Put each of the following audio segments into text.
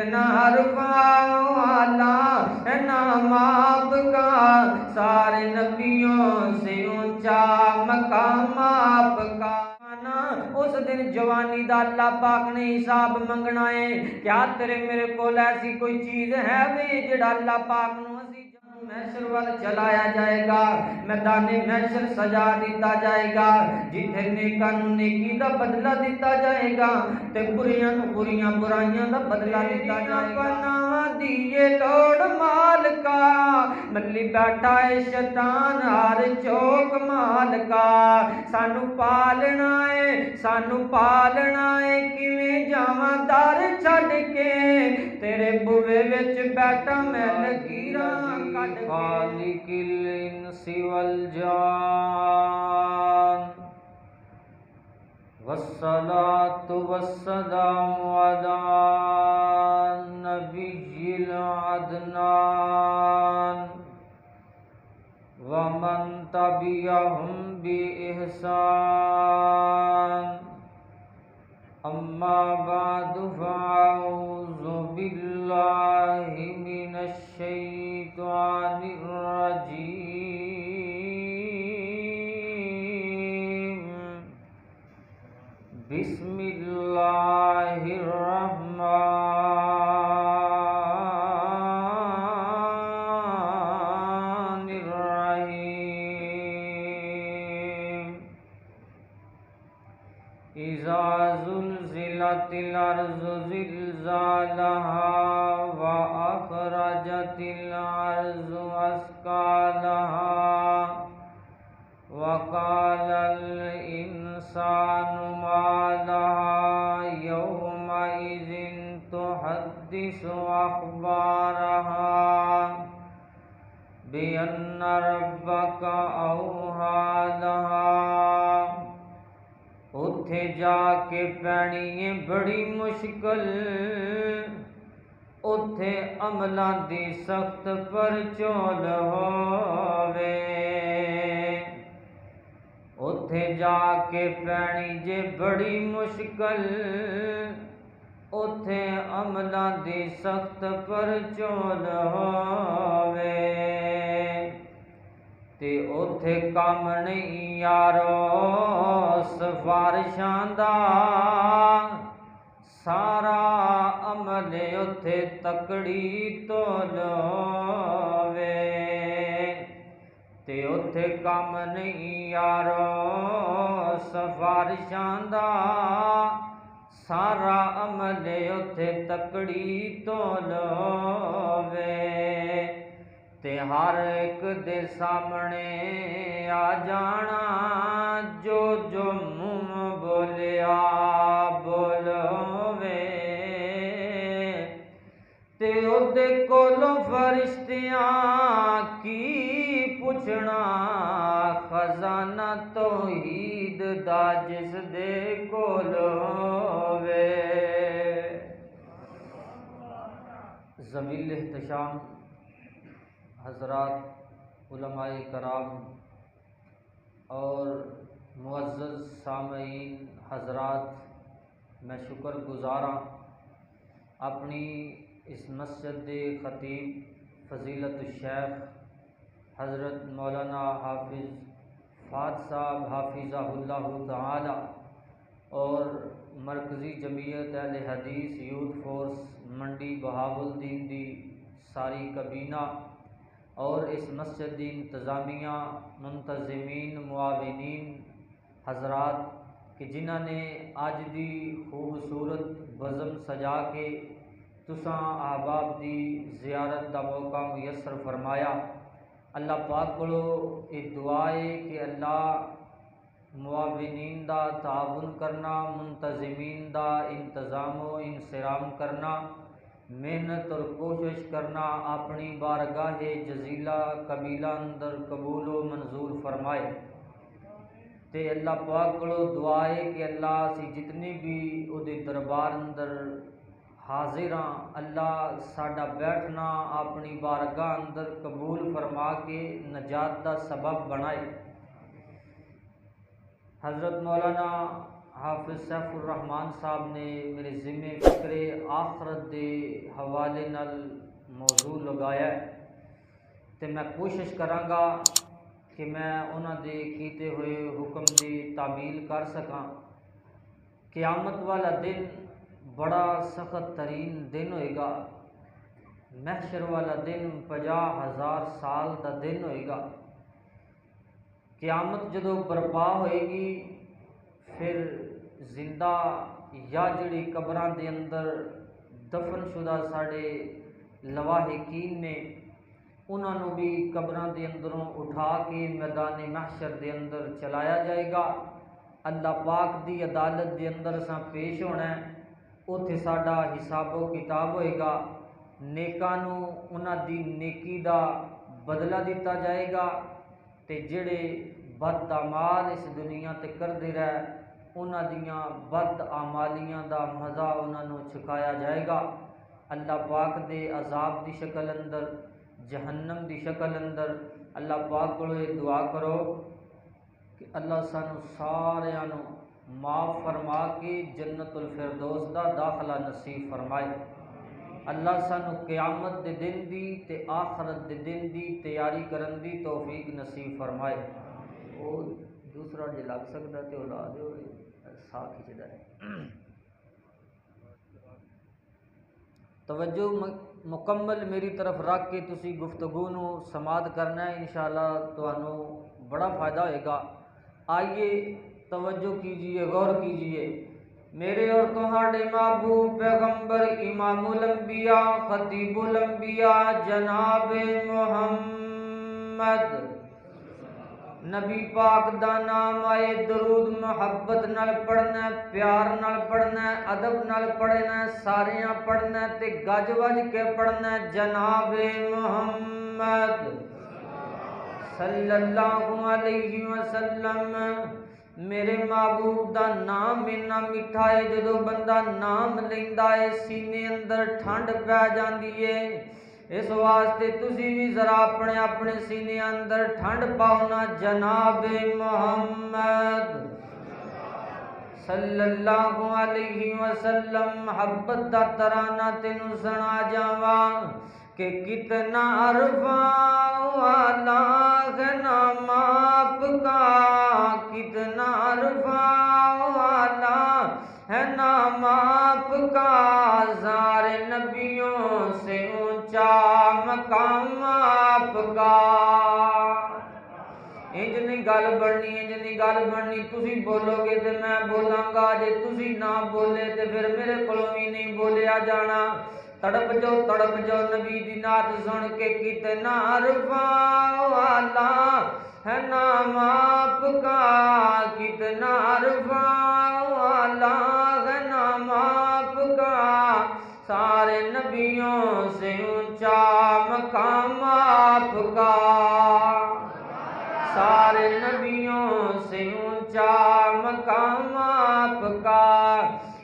اتنا عرفہ والا نام آپ کا، سارے نبیوں سے اونچا مقام آپ کا۔ اس دن جوانی دا اللہ پاک نے حساب منگنا ہے، کیا تیرے میرے کول ایسی کوئی چیز ہے وے جڑا اللہ پاک نو اسی محشر وال چلایا جائے گا، میدان محشر سجا دیتا جائے گا، جتھے نیکاں نو نیکی دا بدلہ دیتا جائے گا تے بریاں نو برائیاں دا بدلہ دیتا جائے گا۔ ناواں دیے لوڑ مال کا، ملی بیٹھا ہے شیطان ہر چوک مال کا، سانو پالنا ہے کیویں جاواں در چھڈ کے، تیرے بوے وچ بیٹھا میں لکیراں کڈ کے۔ خالق الانس والجان والصلاة والسلام علی نبی العدنان ومن تبعهم بإحسان، اما بعد فاعوذ باللہ من الشیطان الرجیم، بسم اللہ الرحمن الرحیم۔ اذا زلزلت الارض زلزالها واخرجت الارض اثقالها وقال الانسان ما لها يومئذ تحدث اخبارها بان ربك اوحى لها۔ اتھے جا کے پینی ہے بڑی مشکل، اتھے عملاں دی سخت پرچول ہووے، اتھے جا کے پینی جے بڑی مشکل، اتھے عملاں دی سخت پرچول ہووے، تے اتھے کام نہیں یارو سفارشاں دا، سارا عمل اتھے تکڑی تول ہووے، تے اتھے کام نہیں یارو سفارشاں دا، سارا عمل اتھے تکڑی تول ہووے، تے ہر ایک دے سامنے آ جانا جو جو منہ بولیا بولوے، تے اودے کولوں فرشتیاں کی پوچھنا خزانہ توحید دا جس دے کول ہووے۔ ذوی الاحتشام حضرات، علماء کرام اور معزز سامعین حضرات، میں شکر گزاراں اپنی اس مسجد دے خطیب فضیلت الشیخ حضرت مولانا حافظ فات صاحب حافظہ اللہ تعالی اور مرکزی جمعیت اہل حدیث یوتھ فورس منڈی بہاولدین دی ساری کابینہ اور اس مسجد دی انتظامیہ، منتظمین، معاونین حضرات کہ جنہاں نے آج دی خوبصورت بزم سجا کے تساں احباب دی زیارت دا موقع میسر فرمایا، اللہ پاک کولو یہ دعا ہے کہ اللہ معاونین دا تعاون کرنا، منتظمین دا انتظام و انصرام کرنا، محنت اور کوشش کرنا اپنی بارگاہ جزیلہ قبیلہ اندر قبول و منظور فرمائے، تے اللہ پاک کولو دعا ہے کہ اللہ سی جتنی بھی او دے دربار اندر حاضر ہاں، اللہ ساڈا بیٹھنا اپنی بارگاہ اندر قبول فرما کے نجات دا سبب بنائے۔ حضرت مولانا حافظ سیف الرحمان صاحب نے میرے ذمے فکر آخرت دے حوالے نال موضوع لگایا ہے تے میں کوشش کراں گا کہ میں انہاں دے کیتے ہوئے حکم دی تعمیل کر سکاں۔ قیامت والا دن بڑا سخت ترین دن ہوئے گا، محشر والا دن 50,000 سال دا دن ہوئے گا۔ قیامت جدو برپا ہوئے گی پھر زندہ یا جڑی قبراں دے اندر دفن شدہ ساڑے لواحقین نے انہاں نو بھی قبراں دے اندروں اٹھا کے میدان محشر دے اندر چلایا جائے گا۔ اللہ پاک دی عدالت دے اندر اساں پیش ہونا ہے، اوتھے ساڈا حساب و کتاب ہوئے گا۔ نیکاں نو انہاں دی نیکی دا بدلہ دیتا جائے گا تے جڑے بد اعمال اس دنیا تے کردے رہے انہاں دیاں بد اعمالیاں دا مزہ انہاں نو چکھایا جائے گا۔ اللہ پاک دے عذاب دی شکل اندر، جہنم دی شکل اندر اللہ پاک کو دعا کرو کہ اللہ سانو ساریاں نو معاف فرما کے جنت الفردوس دا داخلہ نصیب فرمائے۔ اللہ سانو قیامت دے دن دی تے آخرت دے دن دی تیاری کرن دی توفیق نصیب فرمائے۔ اور دوسرا جے لگ سکتا تے الا دیو سا کھچدا ہے۔ توجہ مکمل میری طرف رکھ کے تسی گفتگو نو سماعت کرنا ہے، انشاءاللہ تانوں بڑا فائدہ ہوئے گا۔ آئیے توجہ کیجئے، غور کیجئے۔ میرے اور تمہارے محبوب پیغمبر امام الانبیاء خطیب الانبیاء جناب محمد نبی پاک دا نام آئے، درود محبت نال پڑھنا ہے، پیار نال پڑھنا ہے، ادب نال پڑھنا ہے، ساریاں پڑھنا ہے تے گج وج کے پڑھنا ہے۔ جناب محمد صلی اللہ علیہ وسلم، میرے محبوب دا نام اتنا میٹھا ہے، جدو بندہ نام لیندا ہے سینے اندر ٹھنڈ پہ جاندی ہے۔ اس واسطے تسی بھی ذرا اپنے اپنے سینے اندر ٹھنڈ پاؤ نا۔ جناب محمد صلی اللہ علیہ وسلم، محبت دا ترانہ تینوں سنا جاواں کہ کتنا عرفاں والا ہے نام آپ کا، کتنا عرفاں والا ہے نام آپ کا، سارے نبیوں سے اونچا مقام آپ کا۔ انج نہیں گل بننی، انج نہیں گل بننی، تسی بولو گے تے میں بولاں گا، جے تسی نہ بولے تے پھر میرے کولوں بھی نہیں بولیا جانا۔ تڑپ جاؤ نبی دی نعت سن کے، کتنا عرفاں والا ہے نام آپ کا، کتنا عرفاں والا ہے نام آپ کا، سارے نبیوں سے اونچا مقام آپ کا، سارے نبیوں سے اونچا مقام آپ کا۔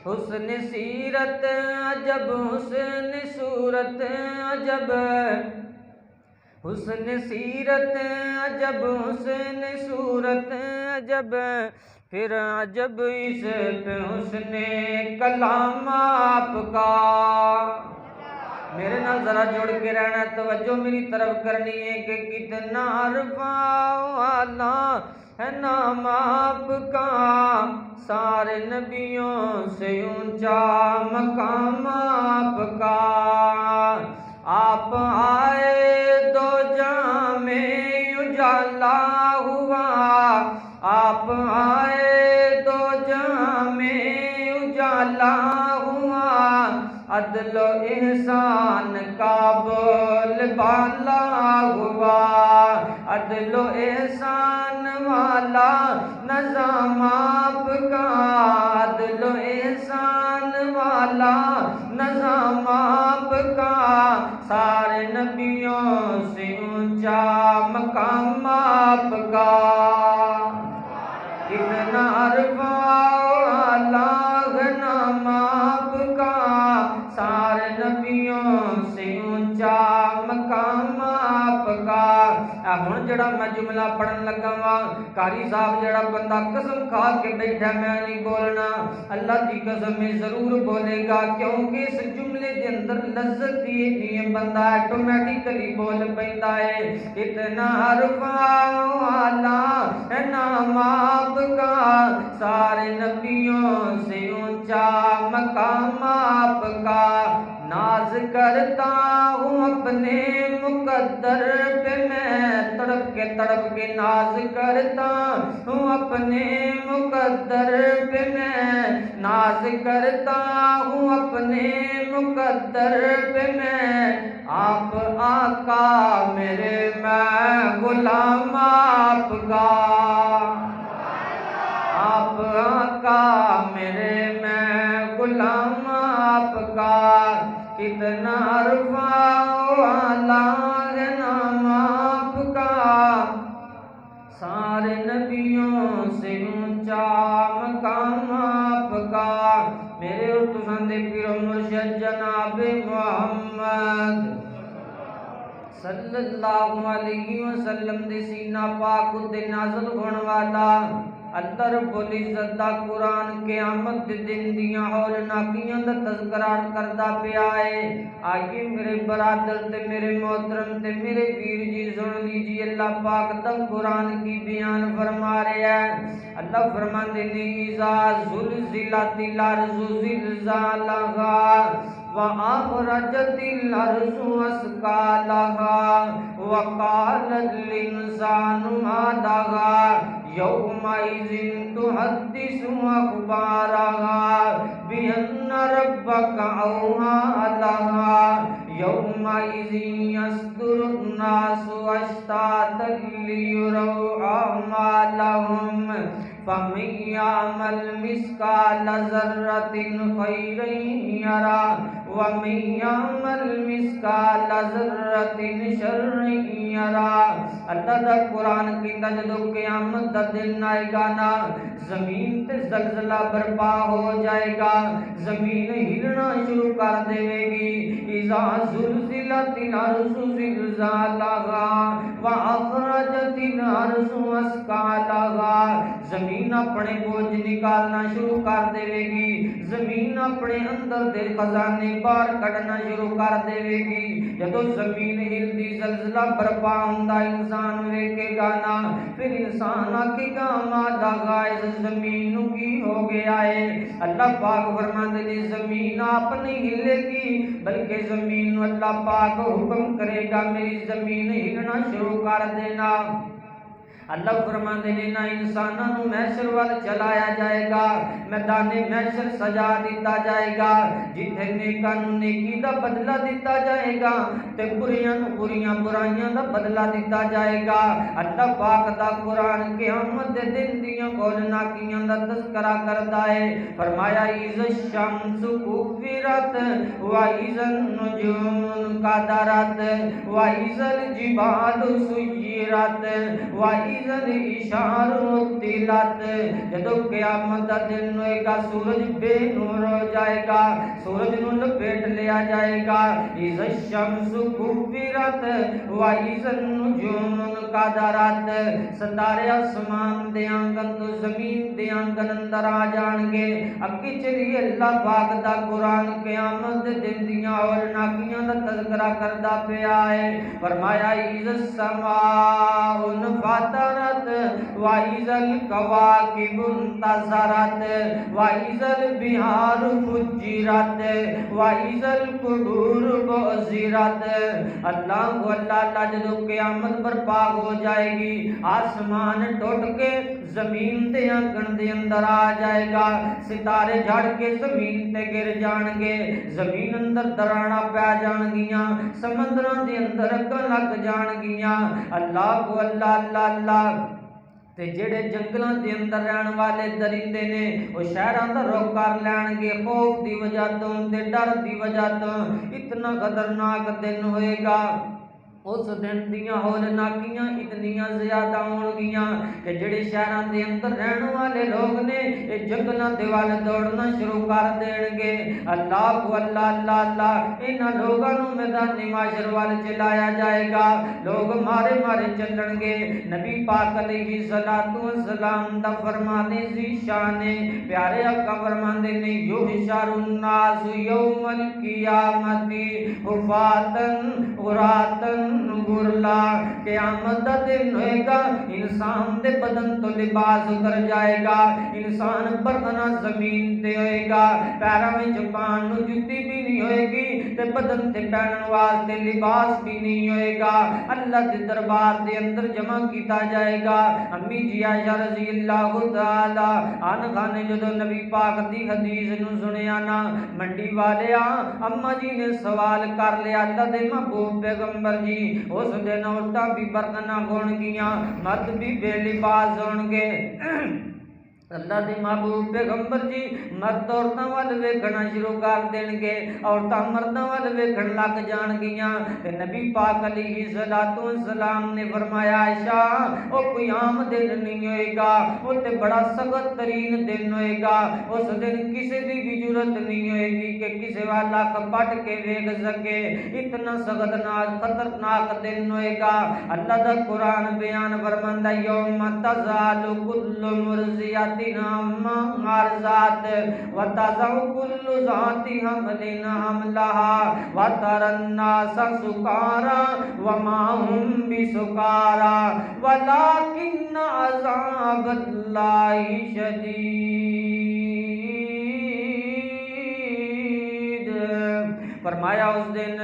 حسن سیرت عجب، حسن صورت عجب، حسن سیرت عجب، حسن صورت عجب، پھر عجب اس پہ حسن کلام آپ کا۔ میرے نال ذرا جڑ کے رہنا، توجہ میری طرف کرنی ہے کہ کتنا عرفاں والا ہے نام آپ کا، سارے نبیوں سے اونچا مقام آپ کا۔ آپ آئے دو جہاں میں اجالا ہوا، آپ آئے دو جہاں میں اجالا ہوا، عدل و احسان کا بول بالا ہوا، عدل و احسان والا نظام آپ کا، عدل و احسان والا نظام آپ کا، سارے نبیوں سے اونچا مقام آپ کا۔ کتنا عرفاں والا ہے نام آپ کا، سارے نبیوں سے اونچا مقام آپ کا۔ ہن جڑا میں جملہ پڑھن لگا وا قاری صاحب جڑا بندہ قسم کھا کے بیٹھا میں نہیں بولنا، اللہ دی قسم میں ضرور بولے گا، کیونکہ اس جملے دے اندر لذت دی نہیں، بندہ آٹومیٹکلی بول پیندا ہے۔ اتنا عرفہ والا ہے نام آپ کا، سارے نبیوں سے اونچا مقام آپ کا، ناز کرتا ہوں اپنے مقدر پہ میں، تڑپ کے ناز کرتا ہوں اپنے مقدر پہ میں، ناز کرتا ہوں اپنے مقدر پہ میں، آپ آقا میرے میں غلام آپ کا، آپ آقا میرے میں غلام آپ کا، کتنا عرفہ والا ہے نام آپ کا، سارے نبیوں سے اونچا مقام آپ کا، میرے اور تساں دے پیر و مرشد جناب محمد صلی اللہ علیہ وسلم دے سینہ پاک تے نازل ہون والا اللہ رب العزت دا قرآن قیامت دے دن دیاں ہولناکیاں دا تذکرہ کردا پیا ہے۔ آئیے میرے برادر تے میرے محترم تے میرے ویر جی سن لیجیے اللہ پاک دا قرآن کی بیان فرما رہا ہے۔ اللہ فرماندے نے اذا زلزلت الارض زلزالہا وَأَخْرَجَتِ الْأَرْضُ أَثْقَالَهَا وَقَالَ الْإِنسَانُ مَا لَهَا يَوْمَئِذٍ تُحَدِّثُ أَخْبَارَهَا بِأَنَّ رَبَّكَ أَوْحَىٰ لَهَا يَوْمَئِذٍ يَصْدُرُ النَّاسُ أَشْتَاتًا لِيُرَوْا أَعْمَالَهُمْ فَمَن يَعْمَلْ مِثْقَالَ ذَرَّةٍ خَيْرًا يَرَهُ وَمَن يَعْمَلْ مِثْقَالَ ذَرَّةٍ شَرًّا يَرَهُ۔ اللہ دا قرآن کہندا جدوں قیامت دا دن آئے گا نا، زمین تے زلزلہ برپا ہو جائے گا، زمین ہلنا شروع کر دے گی۔ اذا زلزلت الارض زلزالها واخرجت الارض اثقالها، زمین اپنے بوجھ نکالنا شروع کر دے گی، زمین اپنے اندر دے خزانے باہر کڈنا شروع کر دے گی۔ جدوں زمین ہلدی زلزلہ برپا ہوندا انسان ویکھے گا نا، پھر انسان آکھے گا مادا غائز زمین نو کی ہو گیا ہے۔ اللہ پاک فرماندے نے زمین آپ نہیں ہلے گی بلکہ زمین نو اللہ پاک حکم کرے گا میری زمین ہلنا شروع کر دینا۔ اللہ فرماندے نے نہ انساناں نو محشر وال چلایا جائے گا، میدان محشر سجا دیتا جائے گا، جتھے نیکاں نو نیکی دا بدلہ دیتا جائے گا تے بریاں نو برائیاں دا بدلہ دیتا جائے گا۔ اللہ پاک دا قرآن قیامت دے دن دیاں ہولناکیاں دا تذکرہ کردا ہے، فرمایا اذا الشمس کورت واذا النجوم انکدرت واذا الجبال سیرت واذا الاشار عطلت۔ جدو قیامت دا دن ہوئے گا سورج بے نور ہو جائے گا، سورج نو لپیٹ لیا جائے گا۔ اذا الشمس کورت واذا النجوم انکدرت، ستارے آسمان دے آنگن تو زمین دے آنگن اندر آ جان گے۔ اگے چلیے اللہ پاک دا قرآن قیامت دے دن دیاں ہولناکیاں دا تذکرہ کردا پیا ہے، فرمایا اذا السماء انفطرت واذا الكواكب انتثرت واذا البحار فجرت واذا القبور بعثرت۔ اللہ جدو قیامت برپا ہو جائے گی، آسمان ٹوٹ کے زمین دے آنگن دے اندر آ جائے گا، ستارے جھڑ کے زمین تے گر جان گے، زمین اندر دراڑاں پہ جان گیاں، سمندراں دے اندر اگاں لگ جان گیاں۔ اللہ کو اللہ اللہ اللہ تے جڑے جنگلاں دے اندر رہن والے درندے نے وہ شہراں دا رخ کر لین گے، خوف دی وجہ تو تے ڈر دی وجہ تو۔ اتنا خطرناک دن ہوئے گا، اس دن دیاں ہولناکیاں اتنیاں زیادہ ہون گیاں کہ جڑے شہران دے اندر رہن والے لوگ نے جنگلاں دے وال دوڑنا شروع کر دین گے۔ اللہ کو اللہ اللہ اللہ انہاں لوگاں نوں میدان معاشر وال چلایا جائے گا، لوگ مارے مارے چلن گے۔ نبی پاک علیہ الصلوۃ والسلام دا فرمانے ذی شان پیارے آقا فرماندے نے یحشر الناس یوم القیامت حفاتن عراتن غرلا، قیامت دا دن ہوئے گا انسان دے بدن تو لباس اتر جائے گا، انسان برہنہ زمین تے ہوئے گا، پیراں وچ پان نو جُتی بھی نہیں ہوئے گی تے بدن تے پہنن واسطے لباس بھی نہیں ہوئے گا۔ اللہ دے دربار دے اندر جمع کیتا جائے گا۔ امی جی عائشہ رضی اللہ تعالی عنہا نے جدو نبی پاک دی حدیث نو سنیا نا منڈی والے اما جی نے سوال کر لیا اللہ دے محبوب پیغمبر جی اس دن عورتاں بھی برہنہ ہون گیاں مرد بھی بے لباس ہون گے۔ اللہ دے محبوب پیغمبر جی مرد عورتاں وال ویکھنا شروع کر دین گے، عورتاں مرداں وال ویکھن لگ جان گیاں تے نبی پاک علیہ الصلوۃ والسلام نے فرمایا عائشہ او کوئی عام دن نہیں ہوئے گا، او تے بڑا سخت ترین دن ہوئے گا۔ اس دن کسی دی بھی ضرورت نہیں ہوئے گی کہ کسی والا کپٹ کے ویکھ سکے، اتنا سخت خطرناک دن ہوئے گا۔ اللہ دا قرآن بیان فرماندا یوم تزال کل مرضیۃ عرضات وتضع كل ذات حمل حملها وترى الناس سكارى وما هم بسكارى ولكن عذاب الله شدید۔ فرمایا اس دن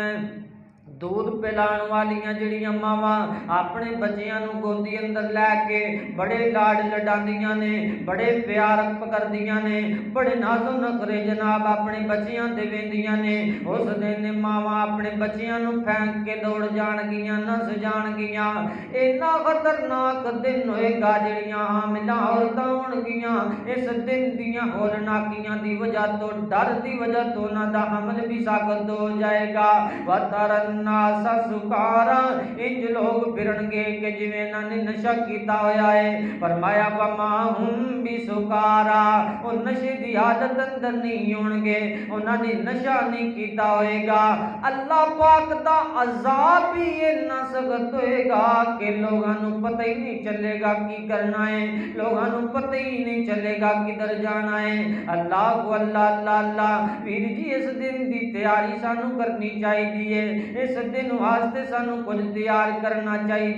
دودھ پلان والیاں جڑیاں ماواں اپنے بچیاں نو گودی اندر لے کے بڑے لاڈ لڈاندیاں نے، بڑے پیار پکردیاں نے، بڑے ناز و نخرے جناب اپنے بچیاں دے ویندیاں نے۔ اس دن ماواں اپنے بچیاں نو پھینک کے دوڑ جان گیاں، نس جان گیاں۔ اینا خطرناک دن ہوئے گا جڑیاں حاملہ عورتاں ہون گیاں اس دن دیاں ہولناکیاں دی وجہ تو ڈر دی وجہ تو انہاں دا حمل بھی ساقط ہو جائے گا۔ وَتَرَنَّ سکارا انج لوگ پھرن گے کہ جویں انہاں نے نشہ کیتا ہویا ہے۔ فرمایا وما ہم بسکارا او نشے دی عادت اندر نہیں ہون گے، انہاں نے نشہ نہیں کیتا ہوئے گا۔ اللہ پاک دا عذاب ہی اتنا سخت ہوئے گا کہ لوگاں نو پتہ ہی نہیں چلے گا کی کرنا ہے، لوگاں نو پتہ ہی نہیں چلے گا کدھر جانا ہے۔ اللہ کو اللہ اللہ اللہ ویر جی اس دن دی تیاری سانو کرنی چاہیے، اس دن واسطے سانو کچھ تیار کرنا چاہیے۔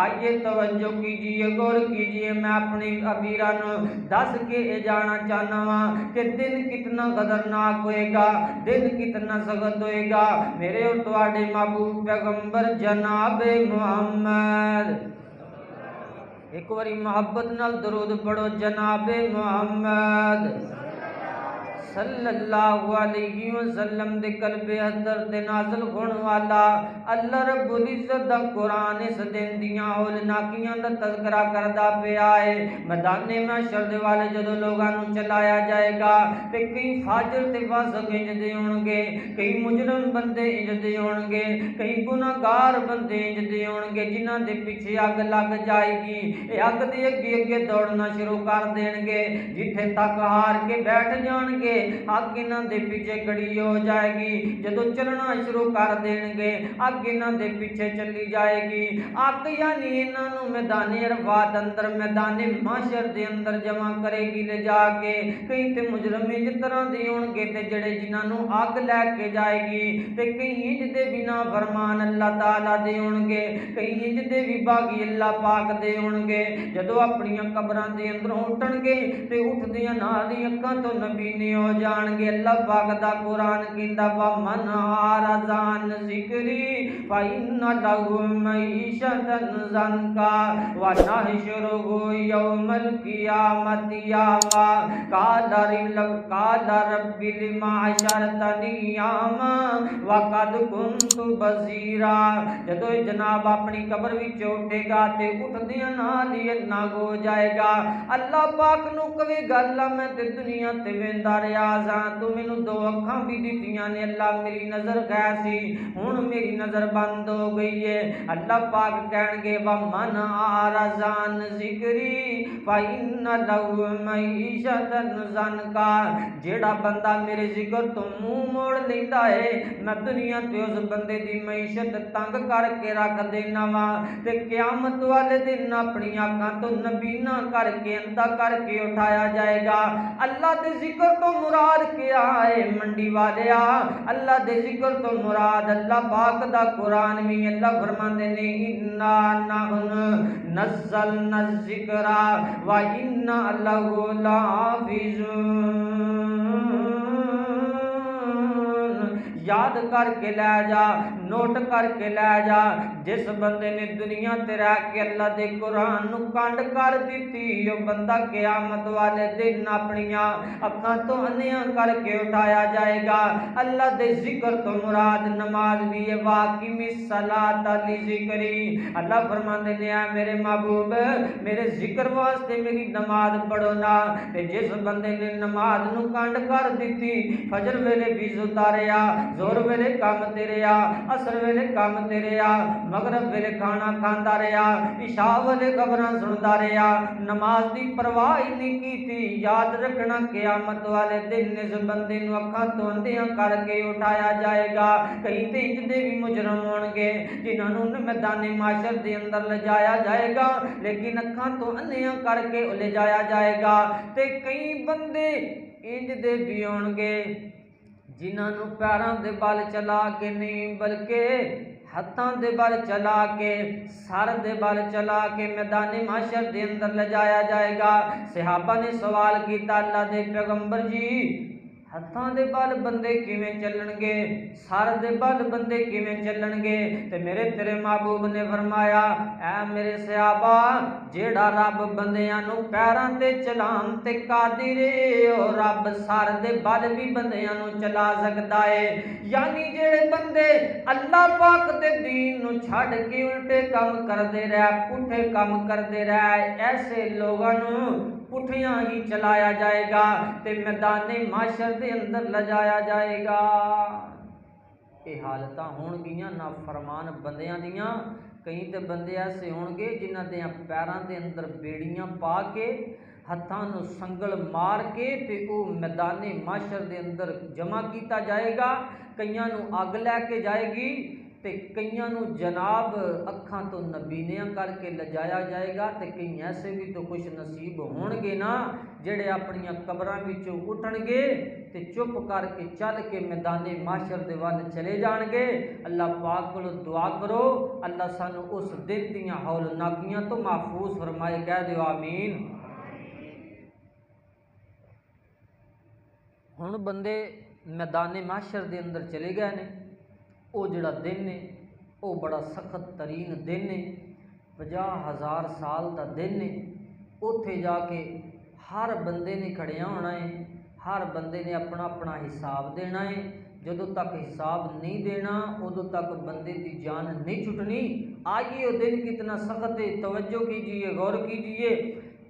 آئیے توجہ کیجئے، غور کیجئے، میں اپنی ابیران دس کے جانا چاہنا ہاں کہ دن کتنا خطرناک ہوئے گا، دن کتنا سخت ہوئے گا۔ میرے اور تواڈے محبوب پیغمبر جناب محمد، ایک باری محبت نال درود پڑھو جناب محمد صلی اللہ علیہ وسلم دے قلب حضرت نازل ہون والا اللہ رب العزت دا قرآن اس دن دیاں ہولناکیاں دا تذکرہ کردا پیا ہے۔ میدان محشر دے والے جدوں لوگاں نو چلایا جائے گا تے کئی فاجر تے فاسق انج دے ہون گے، کئی مجرم بندے انج دے ہون گے، کئی گناہگار بندے انج دے ہون گے جنہاں دے پیچھے اگ لگ جائے گی، اے اگ دے اگے اگے دوڑنا شروع کر دین گے، جتھے تک ہار کے بیٹھ جان گے اگ انہاں دے پیچھے کڑی ہو جائے گی۔ جدو چلنا شروع کر دین گے اگ انہاں دے پیچھے چلی جائے گی۔ اگ یعنی انہاں نو میدان عرفات اندر میدان محشر دے اندر جمع کرے گی لے جا کے۔ کئی تے مجرم اس طرح دے ہون گے تے جڑے جنہاں نو اگ لے کے جائے گی تے کئی انج دے بنا فرمان اللہ تعالی دے ہون گے، کئی انج دے بھی باغی اللہ پاک دے ہون گے۔ جدو اپنی قبراں دے اندروں اٹھن گے تے اٹھدیاں نال ہی اکھاں تو نبینے ہو جان گے۔ اللہ پاک دا قرآن کہندا وَمَنْ أَعْرَضَ عَنْ ذِكْرِي فَإِنَّ لَهُ مَعِيشَةً ضَنكًا وَنَحْشُرُهُ يَوْمَ الْقِيَامَةِ أَعْمَى قَالَ رَبِّ لِمَ حَشَرْتَنِي أَعْمَى وَقَدْ كُنْتُ بَصِيرًا۔ جدو جناب اپنی قبر وچ اٹھے گا تے اٹھدیاں نال ہی نہ ہو جائے گا۔ اللہ پاک نو کہے گا اللہ میں تے دنیا تے ویندا رہیا نیاز ہاں، تو مینوں دو اکھاں بھی دتیاں نے اللہ میری نظر غیر سی، ہن میری نظر بند ہو گئی ہے۔ اللہ پاک کہن گے وَمَنْ أَعْرَضَ عَنْ ذِكْرِي فَإِنَّ لَهُ مَعِيشَةً ضَنْكَا، جیڑا بندہ میرے ذکر تو منہ موڑ لیندا ہے، میں دنیا تے اس بندے دی معیشت تنگ کر کے رکھ دینا وا، تے قیامت والے دن اپنی آنکھاں تو نبینا کر کے اندھا کر کے اٹھایا جائے گا۔ اللہ دے ذکر تو مراد کیا ہے منڈی والیا؟ اللہ دے ذکر تو مراد اللہ پاک دا قرآن بھی۔ اللہ فرماندے نے اِنَّا نَحْنُ نَزَّلْنَا الذِّکْرَ وَإِنَّا لَهُ لَحَافِظُونَ۔ یاد کر کے لے جا، نوٹ کر کے لے جا، جس بندے نے دنیا تے رہ کے اللہ دے قرآن نو کنڈ کر دیتی، وہ بندہ قیامت والے دن اپنی اکھاں تو انیاں کر کے اٹھایا جائے گا۔ اللہ دے ذکر تو مراد نماز بھی ہے، واقیم الصلاۃ لذکری۔ اللہ فرماندے نے اے میرے محبوب میرے ذکر واسطے میری نماز پڑھو نا، تے جس بندے نے نماز نو کنڈ کر دیتی، فجر ویلے بھی ستا رہیا، زور ویلے کام تے رہیا، عصر ویلے کام تے رہیا، مغرب ویلے کھانا کھاندا رہیا، عشاء ویلے خبراں سندا رہیا، نماز دی پرواہ ہی نہیں کیتی، یاد رکھنا قیامت والے دن اس بندے نو اکھاں تو اندھیاں کر کے اٹھایا جائے گا۔ کئی تے انج دے بھی مجرم ہون گے جنہاں نو میدان معاشر دے اندر لے جایا جائے گا، لیکن اکھاں تو اندھیاں کر کے لے جایا جائے گا۔ تے کئی بندے انج دے بھی ہون گے جنہاں نو پیراں دے بال چلا کے نہیں بلکہ ہتھاں دے بال چلا کے، سر دے بال چلا کے میدان محشر دے اندر لے جایا جائے گا۔ صحابہ نے سوال کیتا اللہ دے پیغمبر جی ہتھاں دے بال بندے کیویں چلن گے، سر دے بال بندے کیویں چلن گے؟ تے میرے تیرے محبوب نے فرمایا اے میرے صحابہ جیڑا رب بندیاں نو پیراں تے چلان تے قادر ہے، او رب سر دے بال بھی بندیاں نو چلا سکدا ہے۔ یعنی جیڑے بندے اللہ پاک دے دین نو چھڈ کے الٹے کام کردے رہ، پٹھے کام کردے رہ، ایسے لوگاں نو پٹھیاں ہی چلایا جائے گا تے میدان معاشر دے اندر لجایا جائے گا۔ یہ حالتاں ہون گیاں نافرمان بندیاں دیاں۔ کئی تے بندے ایسے ہون گے جنہاں دے پیراں دے اندر بیڑیاں پا کے ہتھاں نو سنگل مار کے تے او میدان معاشر دے اندر جمع کیتا جائے گا۔ کئیاں نو اگ لے کے جائے گی تے کئیاں نو جناب اکھاں تو نبینیاں کر کے لجایا جائے گا، تے کئی ایسے بھی تو خوش نصیب ہون گے نا جڑے اپنی قبراں وچوں اٹھن گے تے چپ کر کے چل کے میدان معاشر دے ول چلے جان گے۔ اللہ پاک کولوں دعا کرو اللہ سانو اس دن دیاں ہولناکیاں تو محفوظ فرمائے، کہہ دیو آمین۔ ہن بندے میدان معاشر دے اندر چلے گئے نے، او جڑا دن ہے او بڑا سخت ترین دن ہے، 50,000 سال دا دن ہے۔ اوتھے جا کے ہر بندے نے کھڑیاں ہونا ہے، ہر بندے نے اپنا اپنا حساب دینا ہے۔ جدوں تک حساب نہیں دینا ادوں تک بندے دی جان نہیں چھٹنی۔ آئیے وہ دن کتنا سخت ہے، توجہ کیجئے، غور کیجئے۔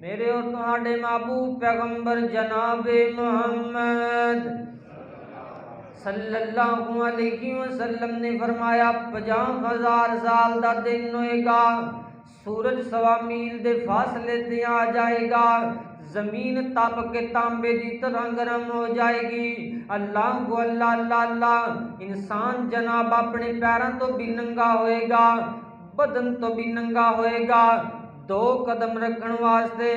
میرے اور تہاڈے محبوب پیغمبر جناب محمد صلی اللہ علیہ وسلم نے فرمایا 50,000 سال دا دن ہوئے گا، سورج 1.25 میل دے فاصلے تے آ جائے گا، زمین تپ کے تانبے دی طرح گرم ہو جائے گی۔ اللہ کو اللہ اللہ اللہ، انسان جناب اپنے پیراں تو بھی ننگا ہوئے گا، بدن تو بھی ننگا ہوئے گا، 2 قدم رکھن واسطے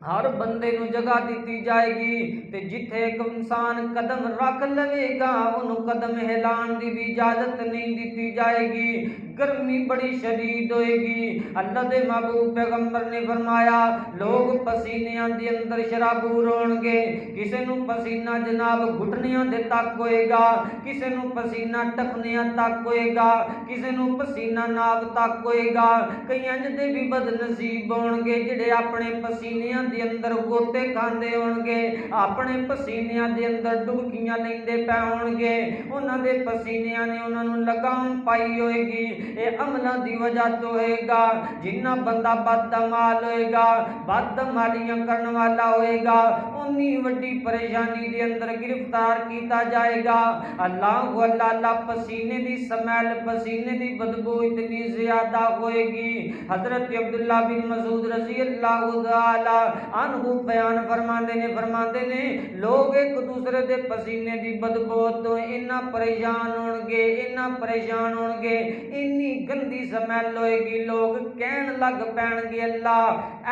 ہر بندے نو جگہ دیتی جائے گی، تے جتھے ایک انسان قدم رکھ لوے گا انہوں قدم ہلان دی بھی اجازت نہیں دیتی جائے گی، گرمی بڑی شدید ہوئے گی۔ اللہ دے محبوب پیغمبر نے فرمایا لوگ پسینیاں دے اندر شرابور ہون گے، کسے نو پسینہ جناب گھٹنیاں دے تک ہوئے گا، کسے نو پسینہ ٹخنیاں تک ہوئے گا، کسے نو پسینہ ناف تک ہوئے گا۔ کئی انج دے بھی بد نصیب ہون گے جڑے اپنے پسینیاں دے اندر گوتے کھاندے ہون گے، اپنے پسینیاں دے اندر ڈبکیاں لیندے پے ہون گے، انہاں دے پسینیاں نے انہاں نوں لگام پائی ہوئے گی۔ اے عملاں دی وجہ تو ہوئے گا، جنہ بندہ بدعمال ہوئے گا، بدعمالیاں کرن والا ہوئے گا، انی وڈی پریشانی دے اندر گرفتار کیتا جائے گا۔ اللہ اللہ پسینے دی سمیل، پسینے دی بدبو اتنی زیادہ ہوئے گی۔ حضرت عبداللہ بن مسعود رضی اللہ تعالی عنہ بیان فرماندے نے لوگ ایک دوسرے دے پسینے دی بدبو تو اتنا پریشان ہون گے، اتنی گندی سمیل ہوئے گی، لوگ کہن لگ پین گے اللہ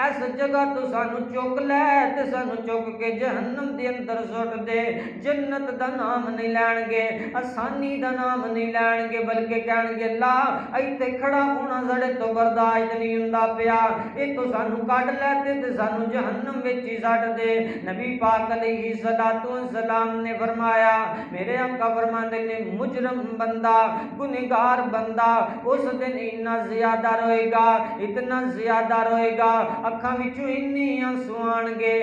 اس جگہ تو سانو چک لے تے سانو چک کے جہنم دے اندر سٹ دے، جنت دا نام نہیں لین گے، آسانی دا نام نہیں لین گے، بلکہ کہن گے اللہ ایتھے کھڑا ہونا ساڈے تو برداشت نہیں ہوندا پیا، اے تو سانو کڈ لے تے سانو جہنم وچ ہی سٹ دے۔ نبی پاک علیہ الصلوۃ والسلام نے فرمایا، میرے آقا فرماندے نے مجرم بندہ، گنہگار بندہ اس دن اتنا زیادہ روئے گا، اتنا زیادہ روئے گا، اکھاں وچوں اتنے آنسو آن گے،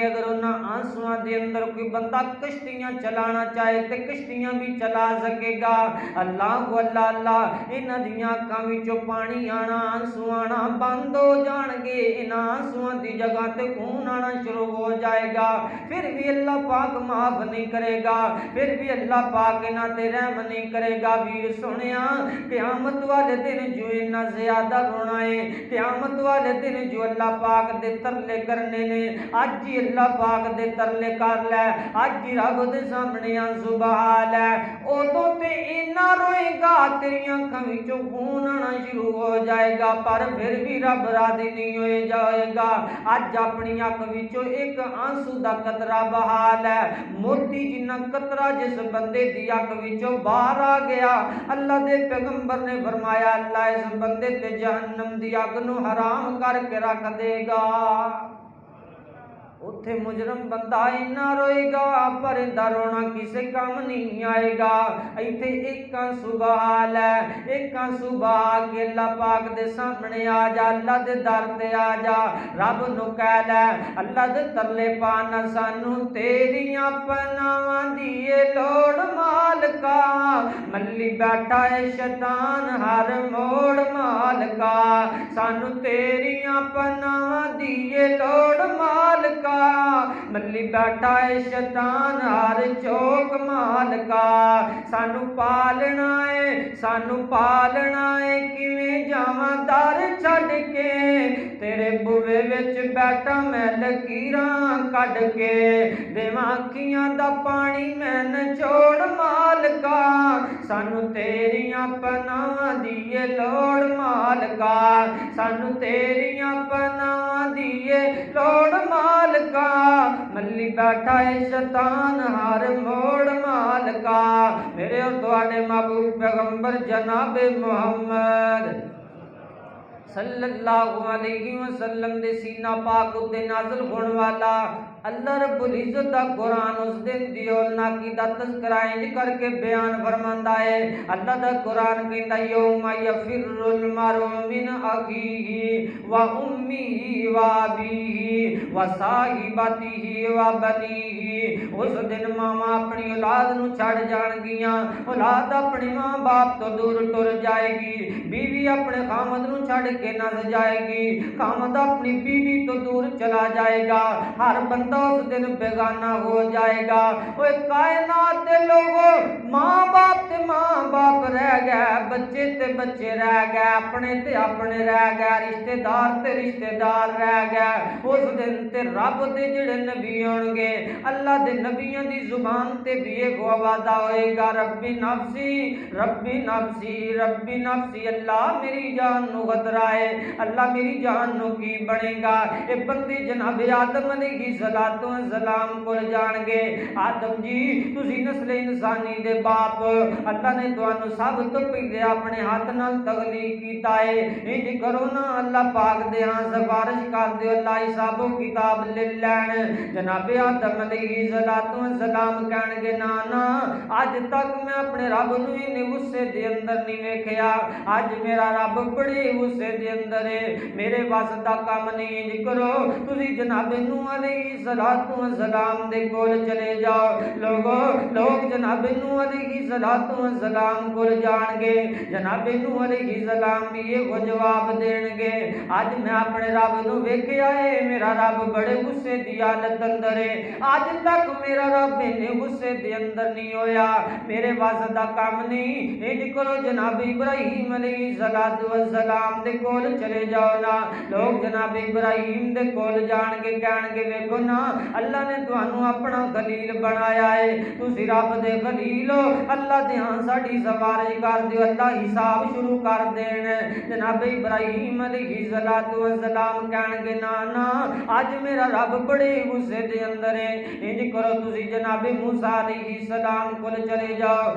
اگر انہاں آنسواں دے اندر کوئی بندہ کشتیاں چلانا چاہے تے کشتیاں بھی چلا سکے گا۔ اللہ اللہ انہاں دیاں اکھاں وچوں پانی آنا، آنسو آنا بند ہو جان گے، انہاں آنسواں دی جگہ تے خون آنا شروع ہو جائے گا، پھر بھی اللہ پاک معاف نہیں کرے گا، پھر بھی اللہ پاک انہاں تے رحم نہیں کرے گا۔ ویر سنیا قیامت والے دن جو اتنا زیادہ رونا ہے، قیامت والے دن جو اللہ پاک دے ترلے کرنے نے، اج ہی اللہ پاک دے ترلے کر لے، اج ہی رب دے سامنے آنسو بہا لے، اودوں تے اینا روئے گا تیریاں اکھاں وچوں خون آنا شروع ہو جائے گا، پر پھر بھی رب راضی نہیں ہوئے جائے گا۔ اج اپنی اکھ وچوں ایک آنسو دا قطرہ بہا لے، موتی جنہ قطرہ جس بندے دی اکھ وچوں باہر آ گیا، اللہ دے پیغمبر نے فرمایا اللہ اس بندے تے جہنم دی اگ نو حرام کر کے رکھ دے گا۔ اتھے مجرم بندہ اینا روئے گا پر اندہ رونا کسے کام نہیں آئے گا۔ ایتھے ایک آنسو بہا لے، ایک آنسو بہا کے اللہ پاک دے سامنے آ جا، اللہ دے در تے آ جا، رب نو کہہ لے اللہ دے ترلے پانا سانو تیریاں پناواں دیئے لوڑ مالکا، ملی بیٹھا ہے شیطان ہر موڑ مالکا، سانو تیریاں پناواں دیئے لوڑ مالکا، ملی بیٹھا ہے شیطان ہر چوک مالکا، سانو پالنا ہے کیویں جاواں در چھڈ کے، تیرے بوے وچ بیٹھا میں لکیراں کڈ کے، دیواں اکھیاں دا پانی میں نچوڑ مالکا، سانو تیریاں پناواں دیئے لوڑ مالکا، سانو تیریاں پناواں دیئے لوڑ مالکا، ملی بیٹھا ہے شیطان ہر موڑ مالکا۔ میرے اور تواڈے محبوب پیغمبر جناب محمد صلی اللہ علیہ وسلم دے سینہ پاک اُتے نازل ہون والا اللہ رب العزت دا قرآن اس دن دی ہولناکی دا تذکرہ انج کر کے بیان فرماندا ہے۔ اللہ دا قرآن کہندا یوم یفر المرء من اخیہ و امیہ و ابیہ و صاحبتہ و بنیہ، اس دن ماواں اپنی اولاد نو چھڑ جان گیاں، اولاد اپنے ماں باپ تو دور ٹر جائے گی، بیوی اپنے خامد نو چھڑ کے نس جائے گی، خامد اپنی بیوی تو دور چلا جائے گا، ہر بندہ اس دن بیگانہ ہو جائے گا۔ اوے کائنات دے لوگو، ماں باپ تے ماں باپ رہ گئے، بچے تے بچے رہ گئے، اپنے تے اپنے رہ گئے، رشتہ دار تے رشتہ دار رہ گئے۔ اس دن تے رب دے جڑے نبی ہون گے، اللہ دے نبیوں دی زبان تے بھی ایک وعدہ ہوئے گا ربی نفسی ربی نفسی ربی نفسی، اللہ میری جان نو خطرہ ہے، اللہ میری جان نو کی بنے گا۔ اے بندے جناب آدم علیہ السلام کو جان گے، آدم جی تسی نسل انسانی دے باپ، اللہ نے تانوں سب تو پہلے دے اپنے ہاتھ نال تخلیق کیتا ہے انج کرو نا اللہ پاک دے ہاں سفارش کر دیو اللہ حساب و کتاب لے لین جناب آدم علیہ السلام کہن گے نا اج تک میں اپنے رب نو انہیں غصے دے اندر نہیں ویکھیا اج میرا رب بڑے غصے دے اندر ہے میرے وس دا کام نہیں انج کرو تسی جناب نوح علیہ السلام دے کول چلے جاؤ لوگ جناب نوح علیہ السلام کول جان گے جناب نوح علیہ السلام بھی یہ جواب دین گے اج میں اپنے رب نو ویکھیا ہے میرا رب بڑے غصے دی حالت اندر ہے اج تک میرا رب نے غصے دے اندر نہیں ہویا میرے وس دا کام نہیں انج کرو جناب ابراہیم علیہ السلام دے کول چلے جاؤ نا لوگ جناب ابراہیم دے کول جان کے کہن گے ویکھو نا اللہ نے تانوں اپنا خلیل بنایا ہے تسی رب دے خلیل ہو اللہ دے ہاں ساڈی سفارش کر دیو اللہ حساب شروع کر دین جناب ابراہیم علیہ السلام کہن گے نا اج میرا رب بڑے غصے دے اندر ہے انج کرو تسی جناب موسیٰ علیہ السلام کول چلے جاؤ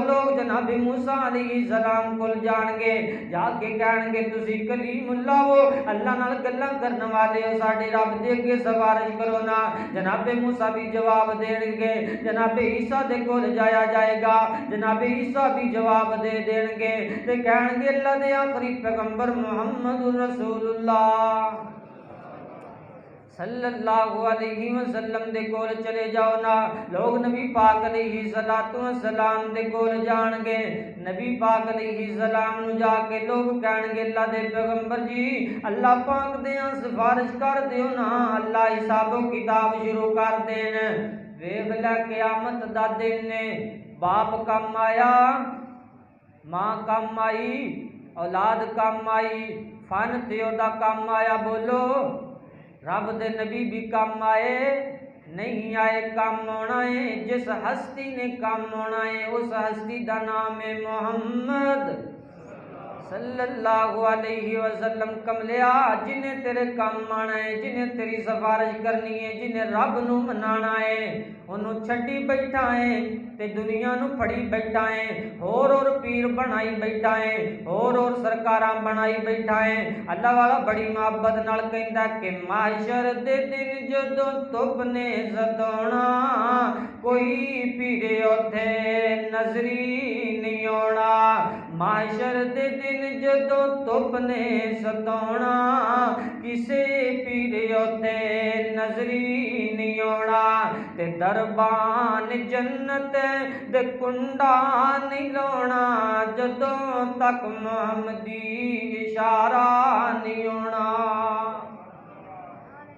لوگ جناب موسیٰ علیہ السلام کول جان گے جا کے کہن گے تسی کلیم اللہ ہو اللہ نال گلاں کرن والے ہو ساڈے رب دے اگے سفارش کرو نا جناب موسیٰ بھی جواب دین گے جناب عیسیٰ دے کول جایا جائے گا جناب عیسیٰ بھی جواب دے دین گے تے کہن گے اللہ دے آخری پیغمبر محمد رسول اللہ صلی اللہ علیہ وسلم دے کول چلے جاؤ نا لوگ نبی پاک علیہ السلام دے کول جان گے نبی پاک علیہ السلام نو جا کے لوگ کہن گے اللہ دے پیغمبر جی اللہ پاک دے ہاں سفارش کر دیو نا اللہ حساب و کتاب شروع کر دین ویکھ لے قیامت دا دن نے باپ کم آیا ماں کم آئی اولاد کم آئی فن تیو دا کم آیا بولو رب دے نبی بھی کم آئے نہیں آئے کم ہونا ہے جس ہستی نے کم ہونا ہے اس ہستی دا نام ہے محمد صلی اللہ علیہ وسلم کملیا جنہیں تیرے کام آنا ہے جنہیں تیری سفارش کرنی ہے جنہیں رب نو منانا ہے انہوں چھڑی بیٹھا ہے تے دنیا نو پھڑی بیٹھا ہے اور پیر بنائی بیٹھا ہے اور سرکاراں بنائی بیٹھا ہے اللہ والا بڑی محبت نال کہندا کہ معاشر دے دن جدوں تپ نے ستونا کوئی پیرے اوتھے نظری نہیں آنا معاشر دے دن جدوں تپ نے ستونا کسے پیرے اوتھے نظری نہیں آنا تے دربان جنت دے کنڈا نہیں لونا جدوں تک محمدی اشارہ نہیں ہونا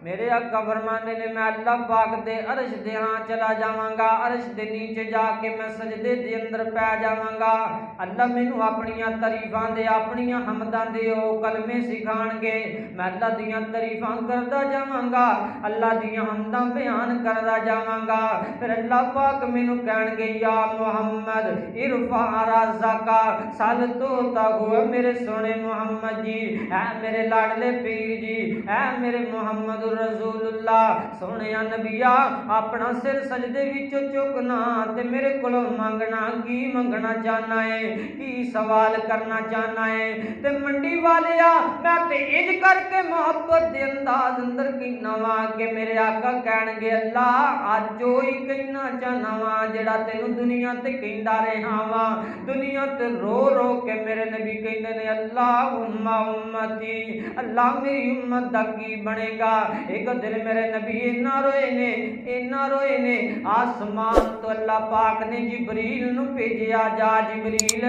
میرے آقا فرماندے نے میں اللہ پاک دے عرش دے ہاں چلا جاواں گا عرش دے نیچے جا کے میں سجدے دے اندر پہ جاواں گا اللہ مینوں اپنیاں تعریفاں دے اپنیاں حمداں دے او کلمے سکھان گے میں اللہ دیاں تعریفاں کردا جاواں گا اللہ دیاں حمداں بیان کردا جاواں گا پھر اللہ پاک مینوں کہن گے یا محمد ارفع راسک سل تو تاغو میرے سونے محمد جی اے میرے لاڈلے پیر جی اے میرے محمد رسول اللہ سونے نبیا اپنا سر سجدے وچ چکنا تے میرے کولوں مانگنا کی منگنا چاہنا ہے کی سوال کرنا چاہنا ہے تے منڈی والیا میں تے انج کر کے محبت دے انداز اندر کہنا وا کہ میرے آقا کہن گے اللہ اج ہوئی کہنا چاہنا وا جڑا تینوں دنیا تے کہندا رہا وا دنیا تے رو رو کے میرے نبی کہندے نے اللہم امتی اللہ میری امت دا کی بنے گا ایک دن میرے نبی اینا روئے نے آسمان تو اللہ پاک نے جبریل نو بھیجیا جا جبریل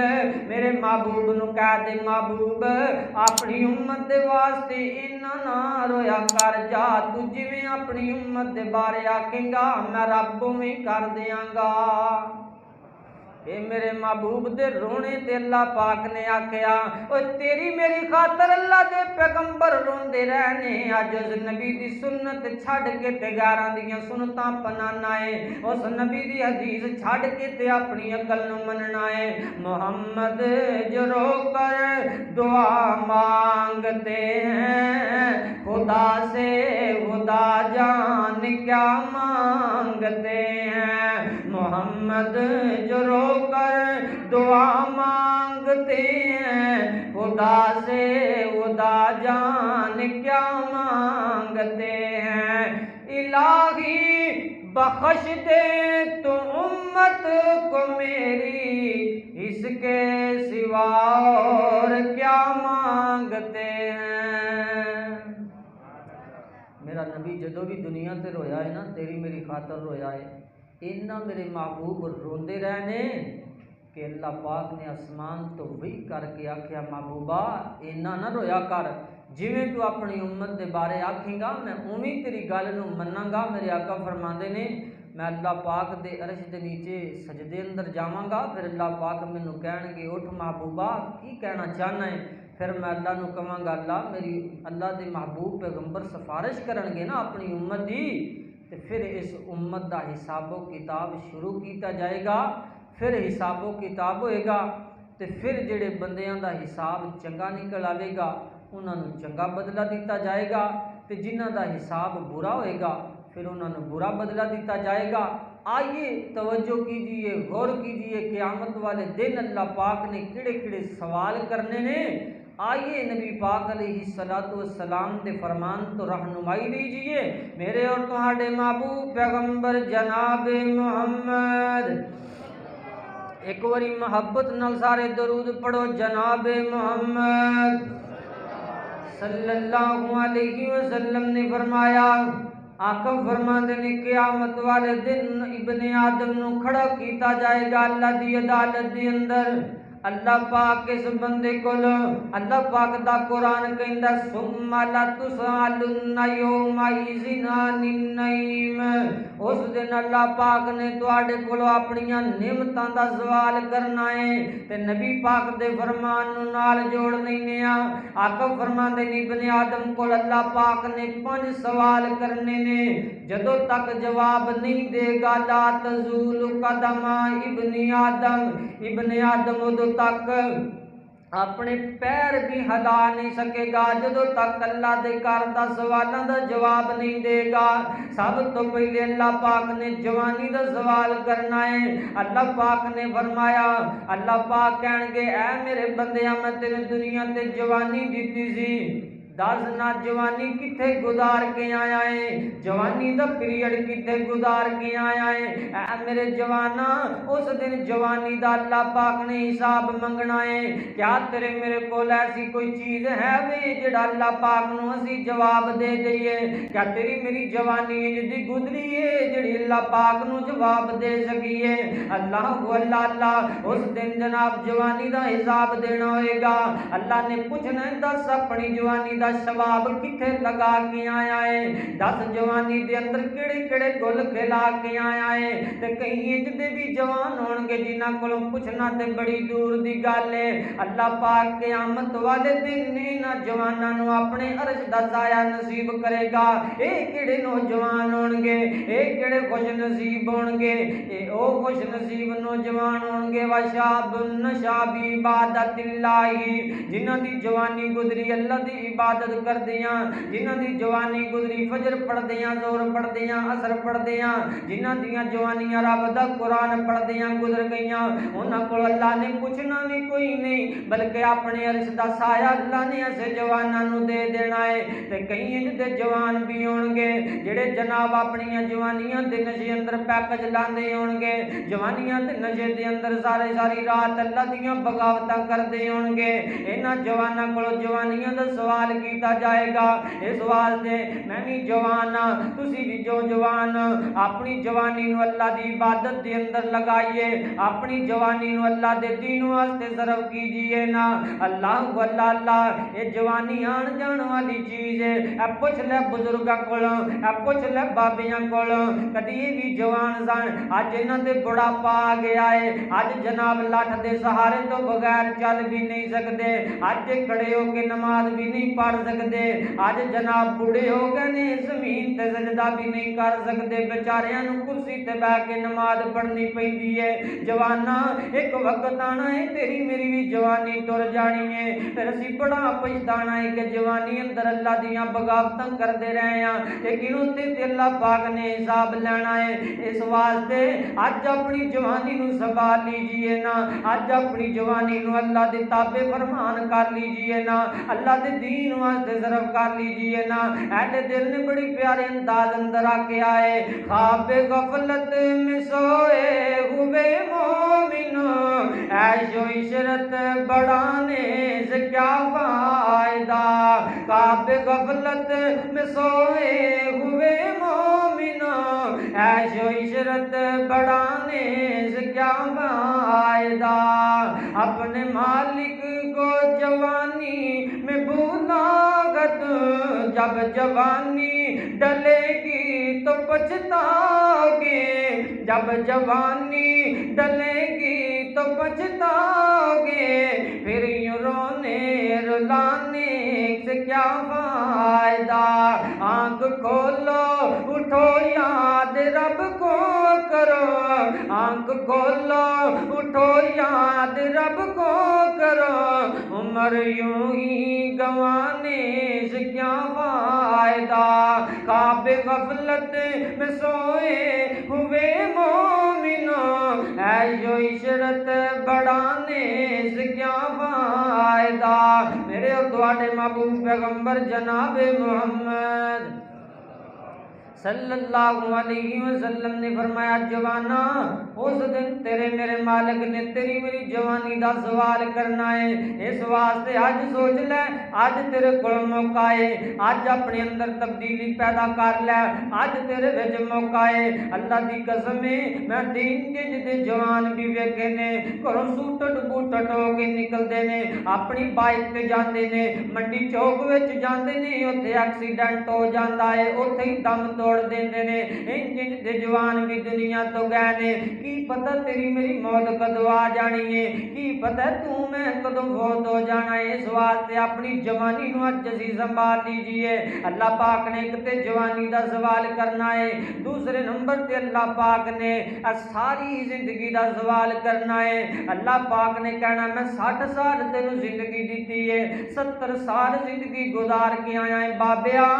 میرے محبوب نو کہہ دے محبوب اپنی امت دے واسطے اینا نہ رویا کر جا تو جویں اپنی امت دے بارے آکھیں گا میں رب میں کر دیاں گا اے میرے محبوب دے رونے تے اللہ پاک نے آکھیا او تیری میری خاطر اللہ دے پیغمبر روندے رہنے اج اس نبی دی سنت چھڈ کے تے غیراں دیاں سنتاں پنانا ہے اس نبی دی حدیث چھڈ کے تے اپنی عقل نو مننا ہے محمد جو رو کر دعا مانگتے ہیں خدا سے خدا جان کیا مانگتے ہیں محمد جو رو کر دعا مانگتے مانگتے ہیں خدا سے خدا جان کیا مانگتے ہیں، الہی بخش دے تو امت کو میری، اس کے سوا اور کیا مانگتے ہیں۔ میرا نبی جدو بھی دنیا تے رویا ہے نا، تیری میری خاطر رویا ہے، اینا میرے محبوب روندے رہنے کہ اللہ پاک نے آسمان تو وہی کر کے آکھیا محبوبہ اینا نہ رویا کر، جویں تو اپنی امت دے بارے آکھیں گا میں اوویں تیری گل نوں مناں گا۔ میرے آقا فرماندے نے میں اللہ پاک دے عرش دے نیچے سجدے اندر جاواں گا، پھر اللہ پاک مینوں کہن گے اٹھ محبوبہ کی کہنا چاہنا ہے، پھر میں اللہ نوں کہاں گا اللہ میری اللہ دے محبوب پیغمبر سفارش کرن گے نا اپنی امت دی، تے پھر اس امت دا حساب و کتاب شروع کیتا جائے گا، پھر حساب و کتاب ہوئے گا، تے پھر جڑے بندیاں دا حساب چنگا نکل آئے گا انہاں نوں چنگا بدلہ دیتا جائے گا، تے جنہاں دا حساب برا ہوئے گا پھر انہاں نوں برا بدلہ دیتا جائے گا۔ آئیے توجہ کیجئے، غور کیجئے قیامت والے دن اللہ پاک نے کڑے کڑے سوال کرنے نے، آئیے نبی پاک علیہ السلام دے فرمان تو رہنمائی دیجئے، میرے اور تمہارے محبوب پیغمبر جناب محمد، ایک واری محبت نال سارے درود پڑھو، جناب محمد صلی اللہ علیہ وسلم نے فرمایا، آقا فرماندے نے قیامت والے دن ابن آدم نو کھڑا کیتا جائے گا اللہ دی عدالت دے اندر، اللہ پاک اس بندے کول اللہ پاک دا قرآن کہندا ثم لتسألن یومئذ عن النعیم، اس دن اللہ پاک نے تواڈے کولوں اپنیاں نعمتاں دا سوال کرنا ہے، تے نبی پاک دے فرمان نوں نال جوڑ لینے آ، آقا فرماندے نے ابن آدم کول اللہ پاک نے 5 سوال کرنے نے، جدوں تک جواب نہیں دے گا لا تزول قدم ابن آدم ادو تک اپنے پیر بھی ہلا نہیں سکے گا جدوں تک اللہ دے گھر دا سوالاں دا جواب نہیں دے گا۔ سب تو پہلے اللہ پاک نے جوانی دا سوال کرنا ہے، اللہ پاک نے فرمایا، اللہ پاک کہن گے اے میرے بندیاں میں تیرے دنیا تے جوانی دتی سی، دس نہ جوانی کتھے گزار کے آیا ہے، جوانی دا پیریڈ کتھے گزار کے آیا ہے، اے میرے جوانا اس دن جوانی دا اللہ پاک نے حساب منگنا ہے، کیا تیرے میرے کول ایسی کوئی چیز ہے وے جڑا اللہ پاک نو اسی جواب دے دئیے، کیا تیری میری جوانی جدی گزری ہے جڑی اللہ پاک نو جواب دے سکیے، اللہ اللہ اس دن جناب جوانی دا حساب دینا ہوئے گا، اللہ نے پوچھنا ہے دس اپنی جوانی دا شباب کتھے لگا کے آیا ہے، دس جوانی دے اندر کیڑے کیڑے گل کھلا کے آیا ہے، تے کہیں جدے بھی جوان ہون گے جنہاں کولوں پوچھنا تے بڑی دور دی گل ہے، اللہ پاک قیامت والے دن انہاں جواناں نو اپنے عرش دا سایہ نصیب کرے گا، اے کیڑے نوجوان ہون گے، اے کیڑے خوش نصیب ہون گے، اے او خوش نصیب نوجوان ہون گے وشاب نشاب عبادت اللہ، جنہاں دی جوانی گزری اللہ دی عبادت کر دیاں، جنہاں دی جوانی گزری فجر پڑھ دیاں، زور پڑھ دیاں، عصر پڑھ دیاں، جنہاں دیاں جوانیاں رب دا قرآن پڑھ دیاں گزر گئیاں، انہاں کو اللہ نے پوچھنا بھی کوئی نہیں بلکہ اپنے عرش دا سایہ اللہ نے ایسے جواناں نو دے دینا ہے، تے کئی جدے جوان بھی ہون گے جڑے جناب اپنیاں جوانیاں دے نشے اندر پیکج لاندے ہون گے، جوانیاں دے نشے دے اندر ساری رات اللہ دیاں بغاوتاں کردے ہون گے، انہاں جواناں کولوں جوانیاں دا سوال کیتا جائے گا، اس واسطے میں بھی جوان ہاں تسی بھی جو جوان اپنی جوانی نو اللہ دی عبادت دے اندر لگائیے، اپنی جوانی نو اللہ دے دین واسطے صرف کیجئے نا، اللہ اللہ یہ جوانی آن جان والی چیز ہے، اے پوچھ لے بزرگاں کولوں، اے پوچھ لے بابیاں کولوں، کدی بھی جوان سن اج انہاں تے بڑھاپا آ گیا ہے، اج جناب لٹھ دے سہارے تو بغیر چل بھی نہیں سکتے، اج کھڑے ہو کے نماز بھی نہیں پڑھ سکتے، اج جناب بوڑھے ہو گئے نے زمین تے سجدہ بھی نہیں کر سکتے، بیچاریاں نو کرسی تے بیٹھ کے نماز پڑھنی پیندی ہے، جوانا ایک وقت آنا ہے تیری میری بھی جوانی ٹر جانی ہے، پھر اسی بڑا پچھتانا ہے کہ جوانی اندر اللہ دیاں بغاوتاں کردے رہے ہیں، لیکن اتنے تے اللہ پاک نے حساب لینا ہے، اس واسطے اج اپنی جوانی نو سنبھال لیجئے نا, اج اپنی جوانی نو اللہ دے تابع فرمان کر لیجئے نا, اللہ دے دین واسطے صرف کر لیجئے نا. اہل دل نے بڑی پیارے انداز اندر آ کے آئے, خواب غفلت میں سوئے ہوئے مومن, عیش و عشرت بڑھانے سے کیا فائدہ. خواب غفلت میں سوئے ہوئے مومن, عیش و عشرت بڑھانے سے کیا فائدہ. اپنے مالک کو جوانی میں بھولا گت, جب جوانی ڈلے گی تو پچھتاؤ گے, جب جوانی ڈلے گی تو پچھتاؤ گے. پھر یوں رونے رلانے سے کیا فائدہ. آنکھ کھولو اٹھو یاد رب کو کرو, آنکھ کھولو اٹھو یاد رب کو کرو. عمر یوں ہی گنوانے سے کیا فائدہ. خواب غفلت میں سوئے ہوئے مومن, عیش و عشرت بڑھانے سے کیا فائدہ. میرے اور تواڈے محبوب پیغمبر جناب محمد صلی اللہ علیہ وسلم نے فرمایا, جوانا اس دن تیرے میرے مالک نے تیری میری جوانی دا سوال کرنا ہے. اس واسطے اج سوچ لے, اج تیرے کول موقع ہے, اج اپنے اندر تبدیلی پیدا کر لے, اج تیرے وچ موقع ہے. اللہ دی قسم ہے, میں دین کے جدے جوان بھی ویکھے نے گھروں سوٹٹ بوٹٹ ہو کے نکلدے نے, اپنی بائک تے جاندے نے, منڈی چوک وچ جاندے نے, اوتھے ایکسیڈنٹ ہو جاندا ہے, اوتھے ہی دم توڑ دیندے نے. انج دے جوان بھی دنیا تو گئے نے, کی پتہ تیری میری موت کدو آ جانی ہے, کی پتہ تو میں کدو فوت ہو جانا ہے. اس واسطے اپنی جوانی نو اج اسی سنبھال لیجئے. اللہ پاک نے ایک تے جوانی دا سوال کرنا ہے, دوسرے نمبر تے اللہ پاک نے ساری زندگی دا سوال کرنا ہے. اللہ پاک نے کہنا میں 60 سال تینوں زندگی دیتی ہے, 70 سال زندگی گزار کے آیا ہے. بابیا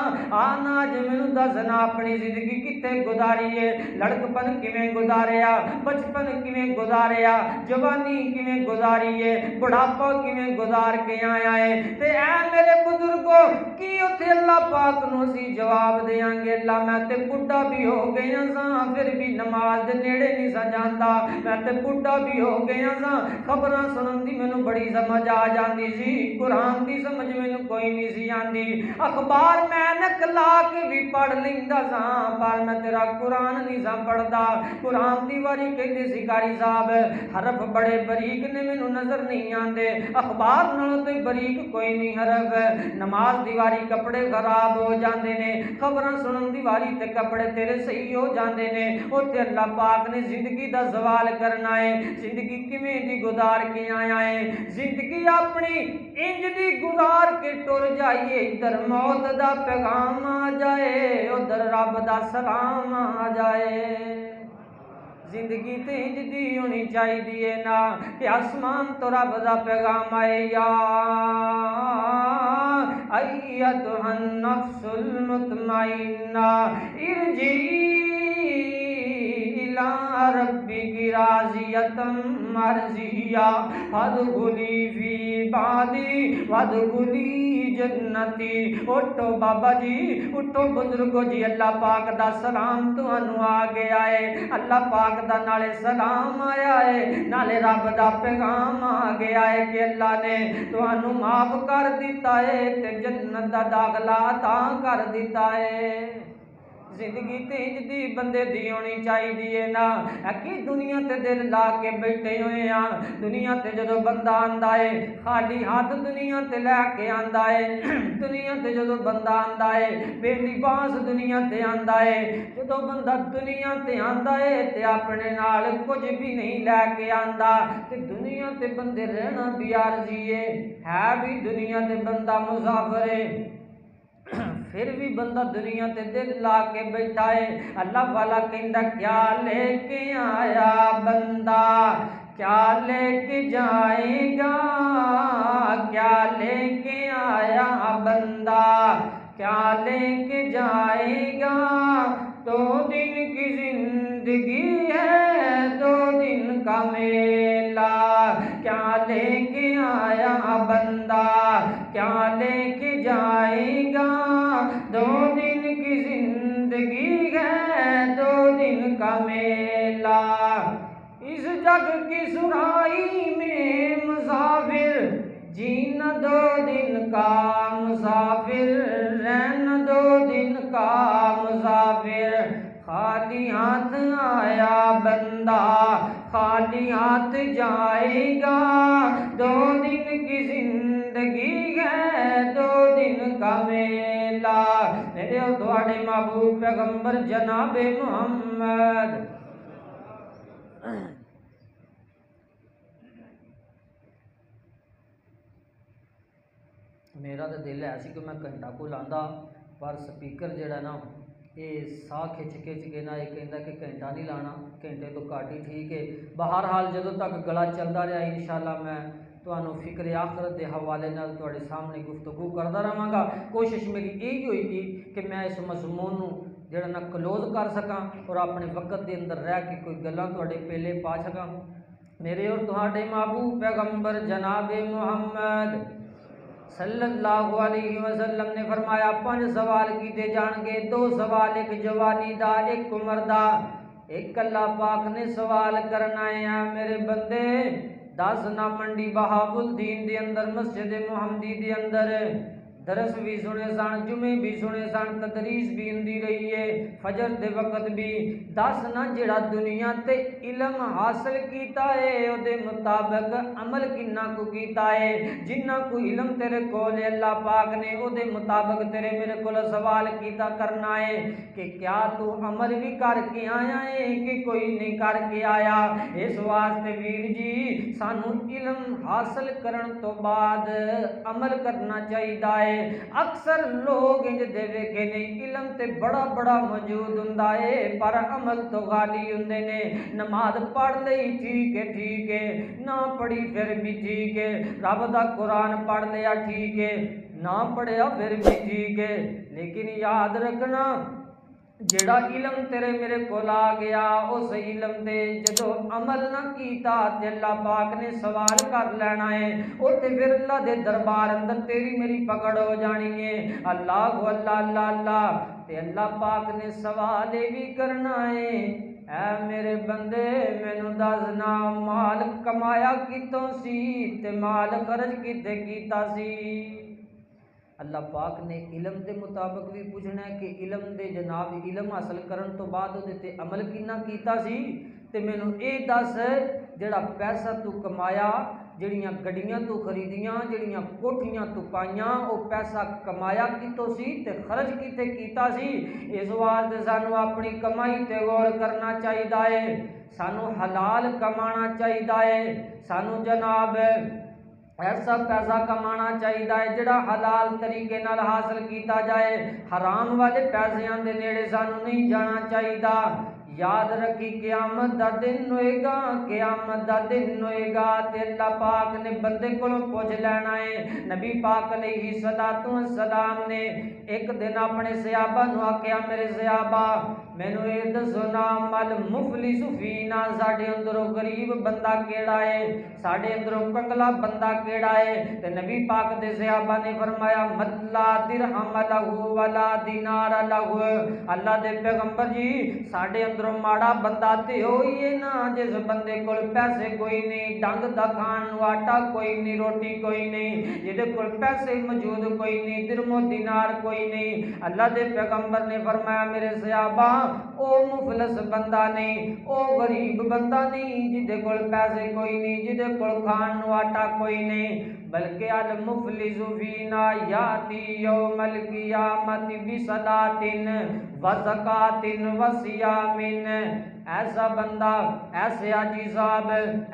آنا اج مینوں دسنا اپنی زندگی کتے گزاری ہے. لڑکپن کیویں گزاریا, بچپن کیویں گزاریا, جوانی کیویں گزاری ہے, بڑھاپا کیویں گزار کے آیا ہے. تے اے میرے بزرگو کی اوتھے اللہ پاک نو اسی جواب دیاں گے, اللہ میں تے بڈھا بھی ہو گیا ساں پھر بھی نماز دے نیڑے نہیں سا جاندا, میں تے بڈھا بھی ہو گیا ساں خبراں سنن دی مینوں بڑی سمجھ آ جاندی سی, قرآن دی سمجھ مینوں کوئی نہیں سی آندی, اخبار میں نکلا کے بھی پڑھ لیندا ساں پر میں تیرا قرآن نہیں سا پڑھدا. قرآن دی واری کہندے سی قاری صاحب حرف بڑے باریک نے مینوں نظر نہیں آندے, اخبار نالوں تے باریک کوئی نہیں حرف. نماز دی واری کپڑے خراب ہو جاندے نے, خبراں سنن دی واری تے کپڑے تیرے صحیح ہو جاندے نے. اوتے اللہ پاک نے زندگی دا سوال کرنا ہے, زندگی کیویں دی گزار کے آیا ہے. زندگی اپنی انج دی گزار کے ٹر جائیے, ادھر موت دا پیغام آ جائے, ادھر رب دا سلام آ جائے. زندگی تے انج دی ہونی چاہیے نا کہ آسمان تو رب دا پیغام آئے, یا ایتھا النفس المطمئنہ ارجعی الی ربک راضیۃ مرضیہ فادخلی فی عبادی وادخلی جنتی. اٹھو بابا جی, اٹھو بزرگو جی, اللہ پاک دا سلام تانوں آ گیا ہے. اللہ پاک دا نالے سلام آیا ہے, نالے رب دا پیغام آ گیا ہے کہ اللہ نے تانوں معاف کر دیتا ہے تے جنت دا داخلہ عطا کر دیتا ہے. زندگی تے انج دی بندے دی ہونی چاہیے نا. کہ دنیا تے دل لا کے بیٹھے ہوئے ہاں, دنیا تے جدو بندہ آندا ہے خالی ہاتھ دنیا تے لے کے آندا ہے, دنیا تے جدو بندہ آندا ہے بے لباس دنیا تے آندا ہے. جدو بندہ دنیا تے آندا ہے تے اپنے نال کچھ بھی نہیں لے کے آندا, تے دنیا تے بندے رہنا بھی عارضی ہے بھی دنیا تے بندہ مسافر ہے, پھر بھی بندہ دنیا تے دل لا کے بیٹھا ہے. اللہ والا کہندا کیا لے کے آیا بندہ, کیا لے کے جائے گا, کیا لے کے آیا بندہ, کیا لے کے جائے گا. 2 دن کی زندگی ہے, 2 دن کا میلہ لے کے آیا بندہ کیا لے کے جائے گا؟ 2 دن کی زندگی ہے 2 دن کا میلہ، اس جگ کی سرائی میں مسافر، جینا 2 دن کا مسافر، رہنا 2 دن کا مسافر۔ خالی ہاتھ آیا بندہ خالی ہاتھ جائے گا، 2 دن کی زندگی ہے 2 دن کا میلہ۔ میرے اور تواڈے محبوب پیغمبر جناب محمد میرا تو دل ہے سی کہ میں گھنٹہ کو لاندہ، پر سپیکر جڑا نا یہ ساہ کھچ کے نا یہ کہندا کہ گھنٹہ نہیں لانا، گھنٹے تو گھٹ ہی ٹھیک ہے۔ بہرحال جدوں تک گلا چلتا رہا انشاءاللہ میں تمہیں فکر آخرت کے حوالے نال تواڈے سامنے گفتگو کرتا رہاں گا۔ کوشش میری یہی ہوئی تھی کہ میں اس مضمون نو جڑا نا کلوز کر سکاں اور اپنے وقت دے اندر رہ کے کوئی گلاں تواڈے پہلے پا سکاں۔ میرے اور تہاڈے محبوب پیغمبر جناب محمد صلی اللہ علیہ وسلم نے فرمایا 5 سوال کیتے جان گے، 2 سوال ایک جوانی دا ایک عمر دا، ایک اللہ پاک نے سوال کرنا ہے میرے بندے دس نہ منڈی بہاولدین دے اندر مسجد محمدی دے اندر درس بھی سنے سن، جمعے بھی سنے سن، تدریس بھی ہندی رہی ہے، فجر دے وقت بھی دس نہ جڑا دنیا تے علم حاصل کیتا ہے او دے مطابق عمل کنا کو کیتا ہے؟ جنہ کو علم تیرے کول اللہ پاک نے او دے مطابق تیرے میرے کول سوال کیتا کرنا ہے کہ کیا تو عمل بھی کر کے آیا ہے کہ کوئی نہیں کر کے آیا؟ اس واسطے ویر جی سانو علم حاصل کرن تو بعد عمل کرنا چاہیدا ہے۔ اکثر لوگ انج دے ویکھے نے علم تے بڑا بڑا موجود ہوندا ہے پر عمل تو غالی ہوندے نے۔ نماز پڑھ لئی ٹھیک ہے نہ پڑھی پھر بھی ٹھیک ہے، رب دا قرآن پڑھ لیا ٹھیک ہے، نہ پڑھیا پھر بھی ٹھیک ہے، لیکن یاد رکھنا جڑا علم تیرے میرے کول آ گیا اس علم دے جدو عمل نہ کیتا تے اللہ پاک نے سوال کر لینا ہے، او تے پھر اللہ دے دربار اندر تیری میری پکڑ ہو جانی ہے۔ اللہ اللہ اللہ اللہ تے اللہ پاک نے سوال بھی کرنا ہے اے میرے بندے مینوں دسنا مال کمایا کتوں سی تے مال خرچ کتے کیتا سی؟ اللہ پاک نے علم دے مطابق بھی پوچھنا ہے کہ علم دے جناب علم حاصل کرن تو بعد وہ عمل کنا کیتا سی؟ تے مینوں اے دس جڑا پیسہ تو کمایا، جڑیاں گڈیاں تو خریدیاں، جڑیاں کوٹھیاں تو پائیاں، او پیسہ کمایا کتوں سی تے خرچ کیتے کیتا سی؟ اس واسطے سانو اپنی کمائی تے غور کرنا چاہیدا ہے، سانو حلال کمانا چاہیدا ہے، سانو جناب ایسا پیسہ کمانا چاہیدا ہے جڑا حلال طریقے نال حاصل کیتا جائے، حرام والے پیسیاں دے نیڑے سانو نہیں جانا چاہیدا۔ یاد رکھی قیامت دا دن ہوئے گا، قیامت دا دن ہوئے گا تے اللہ پاک نے بندے کولوں پوچھ لینا ہے۔ نبی پاک علیہ السلام نے ایک دن اپنے صحابہ نو آکھیا میرے صحابہ مینوں اے دسو نا مل مفلس فینا ساڈے اندروں غریب بندہ کیڑا ہے، ساڈے اندروں کنگلا بندہ کیڑا ہے؟ تے نبی پاک دے صحابہ نے فرمایا مطلع درہم لہ ولا دینار لہ، اللہ دے پیغمبر جی ساڈے اندروں ماڑا بندہ تے ہوئی ہے نا جس بندے کول پیسے کوئی نہیں، ڈنگ دا کھان نو آٹا کوئی نہیں، روٹی کوئی نہیں، جہدے کول پیسے موجود کوئی نہیں، درہم و دینار کوئی نہیں۔ اللہ دے پیغمبر نے فرمایا میرے صحابہ او مفلس بندہ نہیں، او غریب بندہ نہیں جہدے کول پیسے کوئی نہیں، جہدے کول کھان نو آٹا کوئی نہیں، بلکہ المفلس فینا یاتی یوم القیامت بصلاۃ وزکاۃ وصیام، ایسا بندہ ایسے حاجی صاحب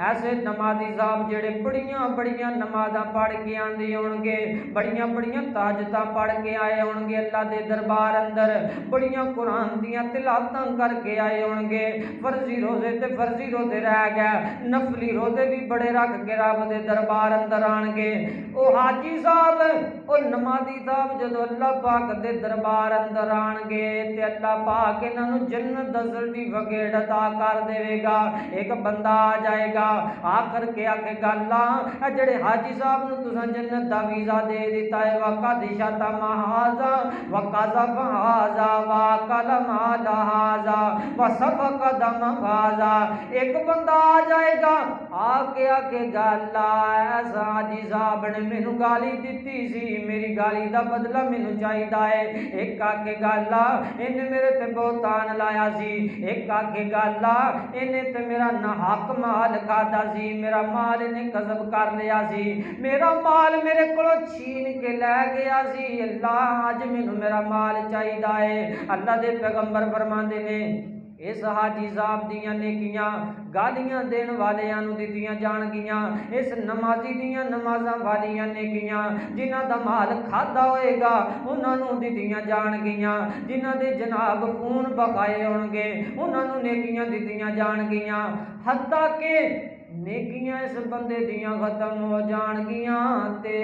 ایسے نمازی صاحب جڑے بڑیاں بڑیاں نمازاں پڑھ کے آندے ہون گے، بڑیاں بڑیاں تہجداں پڑھ کے آئے ہون گے اللہ دے دربار اندر، بڑیاں قرآن دیاں تلاوتاں کر کے آئے ہون گے، فرضی روزے تے فرضی روزے رہ گئے، نفلی روزے بھی بڑے رکھ کے رب دے دربار اندر آن گے۔ او حاجی صاحب او نمازی صاحب جدو اللہ پاک دے دربار اندر آن گے تے اللہ پاک انہاں نوں جنت دا سرٹیفکیٹ عطا کر دے گا۔ ایک بندہ آ جائے گا آ کر کے آکے گالا جڑے حاجی صاحب نو تساں جنت دا ویزا دے دیتا ہے وقد شتم ھذا وقذف ھذا وکلم ھذا وسفک دم ھذا۔ ایک بندہ آ جائے گا آکے گالا ایسا حاجی صاحب نے مینوں گالی دتی سی میری گالی دا بدلہ مینوں چاہیدا ہے۔ ایک آکے گالا انہیں میرے تے بہتان لایا سی، ایک آکے گالا انہیں تے میرا ناحق مال کھادا سی، میرا مال انہیں قذف کر لیا سی، میرا مال میرے کولوں چھین کے لے گیا سی۔ اللہ اج مینوں میرا مال چاہیدا ہے۔ اللہ دے پیغمبر فرماندے نے اس حاجی صاحب دیاں نیکیاں گالیاں دین والیاں نو دتیاں جان گیاں، اس نمازی دیاں نمازاں والیاں نیکیاں جنہاں دا مال کھادا ہوئے گا انہاں نو دتیاں جان گیاں، جنہاں دے جناب خون بقائے ہون گے انہاں نو نیکیاں دتیاں جان گیاں، حتیٰ کہ نیکیاں اس بندے دیاں ختم ہو جان گیاں تے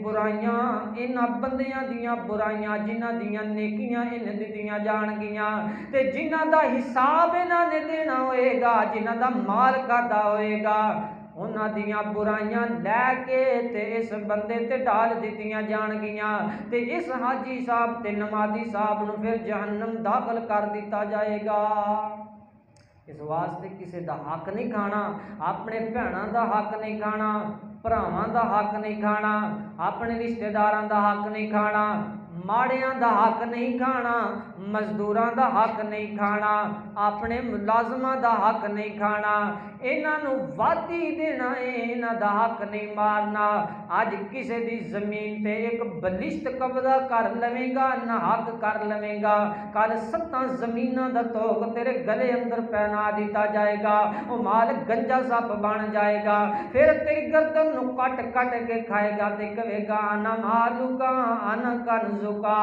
برائیاں انہاں بندیاں دیاں برائیاں جنہاں دیاں نیکیاں انہیں دتیاں جان گیاں تے جنہاں دا حساب انہاں نے دینا ہوئے گا، جنہاں دا مال کھادا ہوئے گا انہاں دیاں برائیاں لے کے تے اس بندے تے ڈال دتیاں جان گیاں تے اس حاجی صاحب تے نمازی صاحب نو پھر جہنم داخل کر دیتا جائے گا۔ اس واسطے کسی دا حق نہیں کھانا، اپنے بھیناں دا حق نہیں کھانا، بھراواں دا حق نہیں کھانا، اپنے رشتہ داراں دا حق نہیں کھانا، ماڑیاں دا حق نہیں کھانا، مزدوراں دا حق نہیں کھانا، اپنے ملازماں دا حق نہیں کھانا، انہاں نو وادی دینا ہے، انہاں دا حق نہیں مارنا۔ اج کسی دی زمین تے ایک بلشت قبضہ کر لویں گا نہ حق کر لویں گا، کل 7 زمیناں دا توق تیرے گلے اندر پہنا دیتا جائے گا، وہ مال گنجا سپ بن جائے گا، پھر تیری گردن نو کٹ کٹ کے کھائے گا تے کہے گا انا مالکا انا کنزکا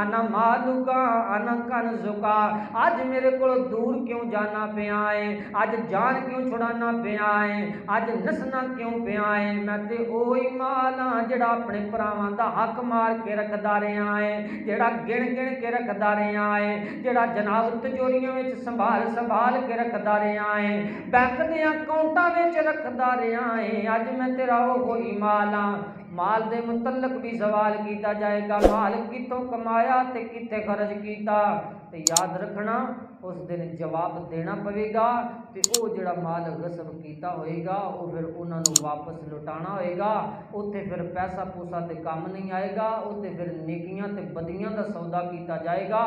انا مالکا انا کنزکا۔ اج میرے کو دور کیوں جانا پیا ہے، اج جان کیوں چھڑانا پیا ہے، اج نسنا کیوں پیا ہے، میں تے اوہی مال ہاں جڑا اپنے پراواں دا حق مار کے رکھدا رہیا ہے، جڑا گن گن کے رکھدا رہیا ہے، جڑا جناب تجوریاں وچ سنبھال کے رکھدا رہیا ہے، بینک دے اکاؤنٹاں وچ رکھدا رہیا ہے، اج میں تیرا وہی مال ہاں۔ مال دے متعلق بھی سوال کیتا جائے گا، مال کتوں کمایا تے کتے خرچ کیتا، تے یاد رکھنا اس دن جواب دینا پوے گا تے او جڑا مال غصب کیتا ہوئے گا او پھر انہاں نو واپس لٹانا ہوئے گا، اوتھے پھر پیسہ پوسا تے کام نہیں آئے گا، اوتھے پھر نیکیاں تے بدیاں دا سودا کیتا جائے گا۔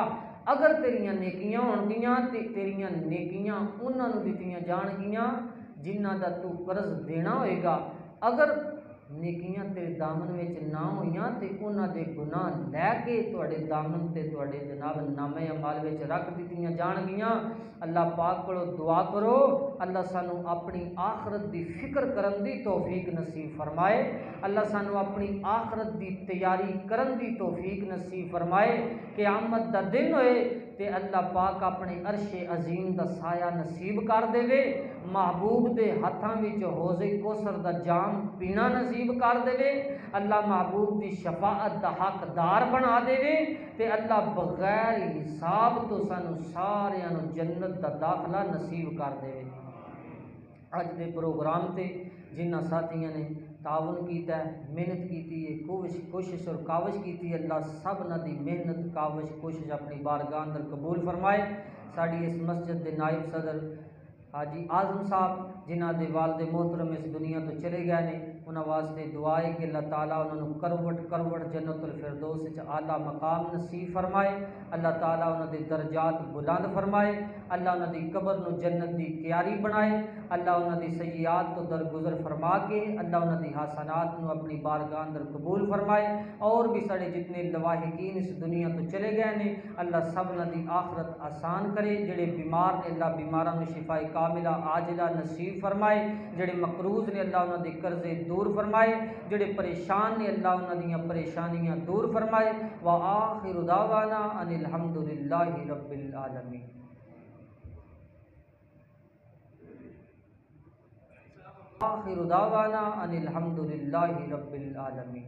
اگر تیریاں نیکیاں ہون گیاں تے تیریاں نیکیاں انہاں نو دتیاں جان گیاں جنہاں دا تو قرض دینا ہوئے گا، اگر نیکیاں تیرے دامن وچ نہ ہوئیاں تے انہاں دے گناہ لے کے تواڈے دامن تے تواڈے جناب نامے اعمال وچ رکھ دتیاں جان گیاں۔ اللہ پاک کولو دعا کرو اللہ سانو اپنی آخرت دی فکر کرن دی توفیق نصیب فرمائے، اللہ سانو اپنی آخرت دی تیاری کرن دی توفیق نصیب فرمائے، قیامت دا دن ہوئے تے اللہ پاک اپنے عرش عظیم دا سایہ نصیب کر دے، محبوب دے ہاتھاں وچ حوض کوثر دا جام پینا نصیب کر دے، اللہ محبوب دی شفاعت دا حقدار بنا دے تے اللہ بغیر حساب تو سانو ساریاں نو جنت دا داخلہ نصیب کر دے۔ اج دے پروگرام تے جنہ ساتھیاں نے تعاون کیتا ہے، محنت کیتی ہے، کوشش اور کاوش کیتی ہے، اللہ سب نہ دی محنت کاوش کوشش اپنی بارگاہ اندر قبول فرمائے۔ ساڈی اس مسجد دے نائب صدر حاجی اعظم صاحب جنہاں دے والد محترم اس دنیا تو چلے گئے نے، انہاں واسطے دعا ہے کہ اللہ تعالیٰ انہاں نو کروٹ جنت الفردوس وچ اعلیٰ مقام نصیب فرمائے، اللہ تعالیٰ انہاں دے درجات بلند فرمائے، اللہ انہاں دی قبر نو جنت دی کیاری بنائے، اللہ انہاں دی سیئات تو درگزر فرما کے اللہ انہاں دی حسنات نو اپنی بارگاہ اندر قبول فرمائے، اور بھی سارے جتنے لواحقین اس دنیا تو چلے گئے نے اللہ سب انہاں دی آخرت آسان کرے، جڑے بیمار نے اللہ بیماراں نو شفائے کاملہ عاجلہ نصیب فرمائے، جڑے مقروض نے اللہ انہاں دے قرضے دور فرمائے، جڑے پریشان نے اللہ انہاں دیاں پریشانیاں دور فرمائے، وآخر دعوانا ان الحمدللہ رب العالمین۔ آخر دعوانا ان الحمدللہ رب العالمین۔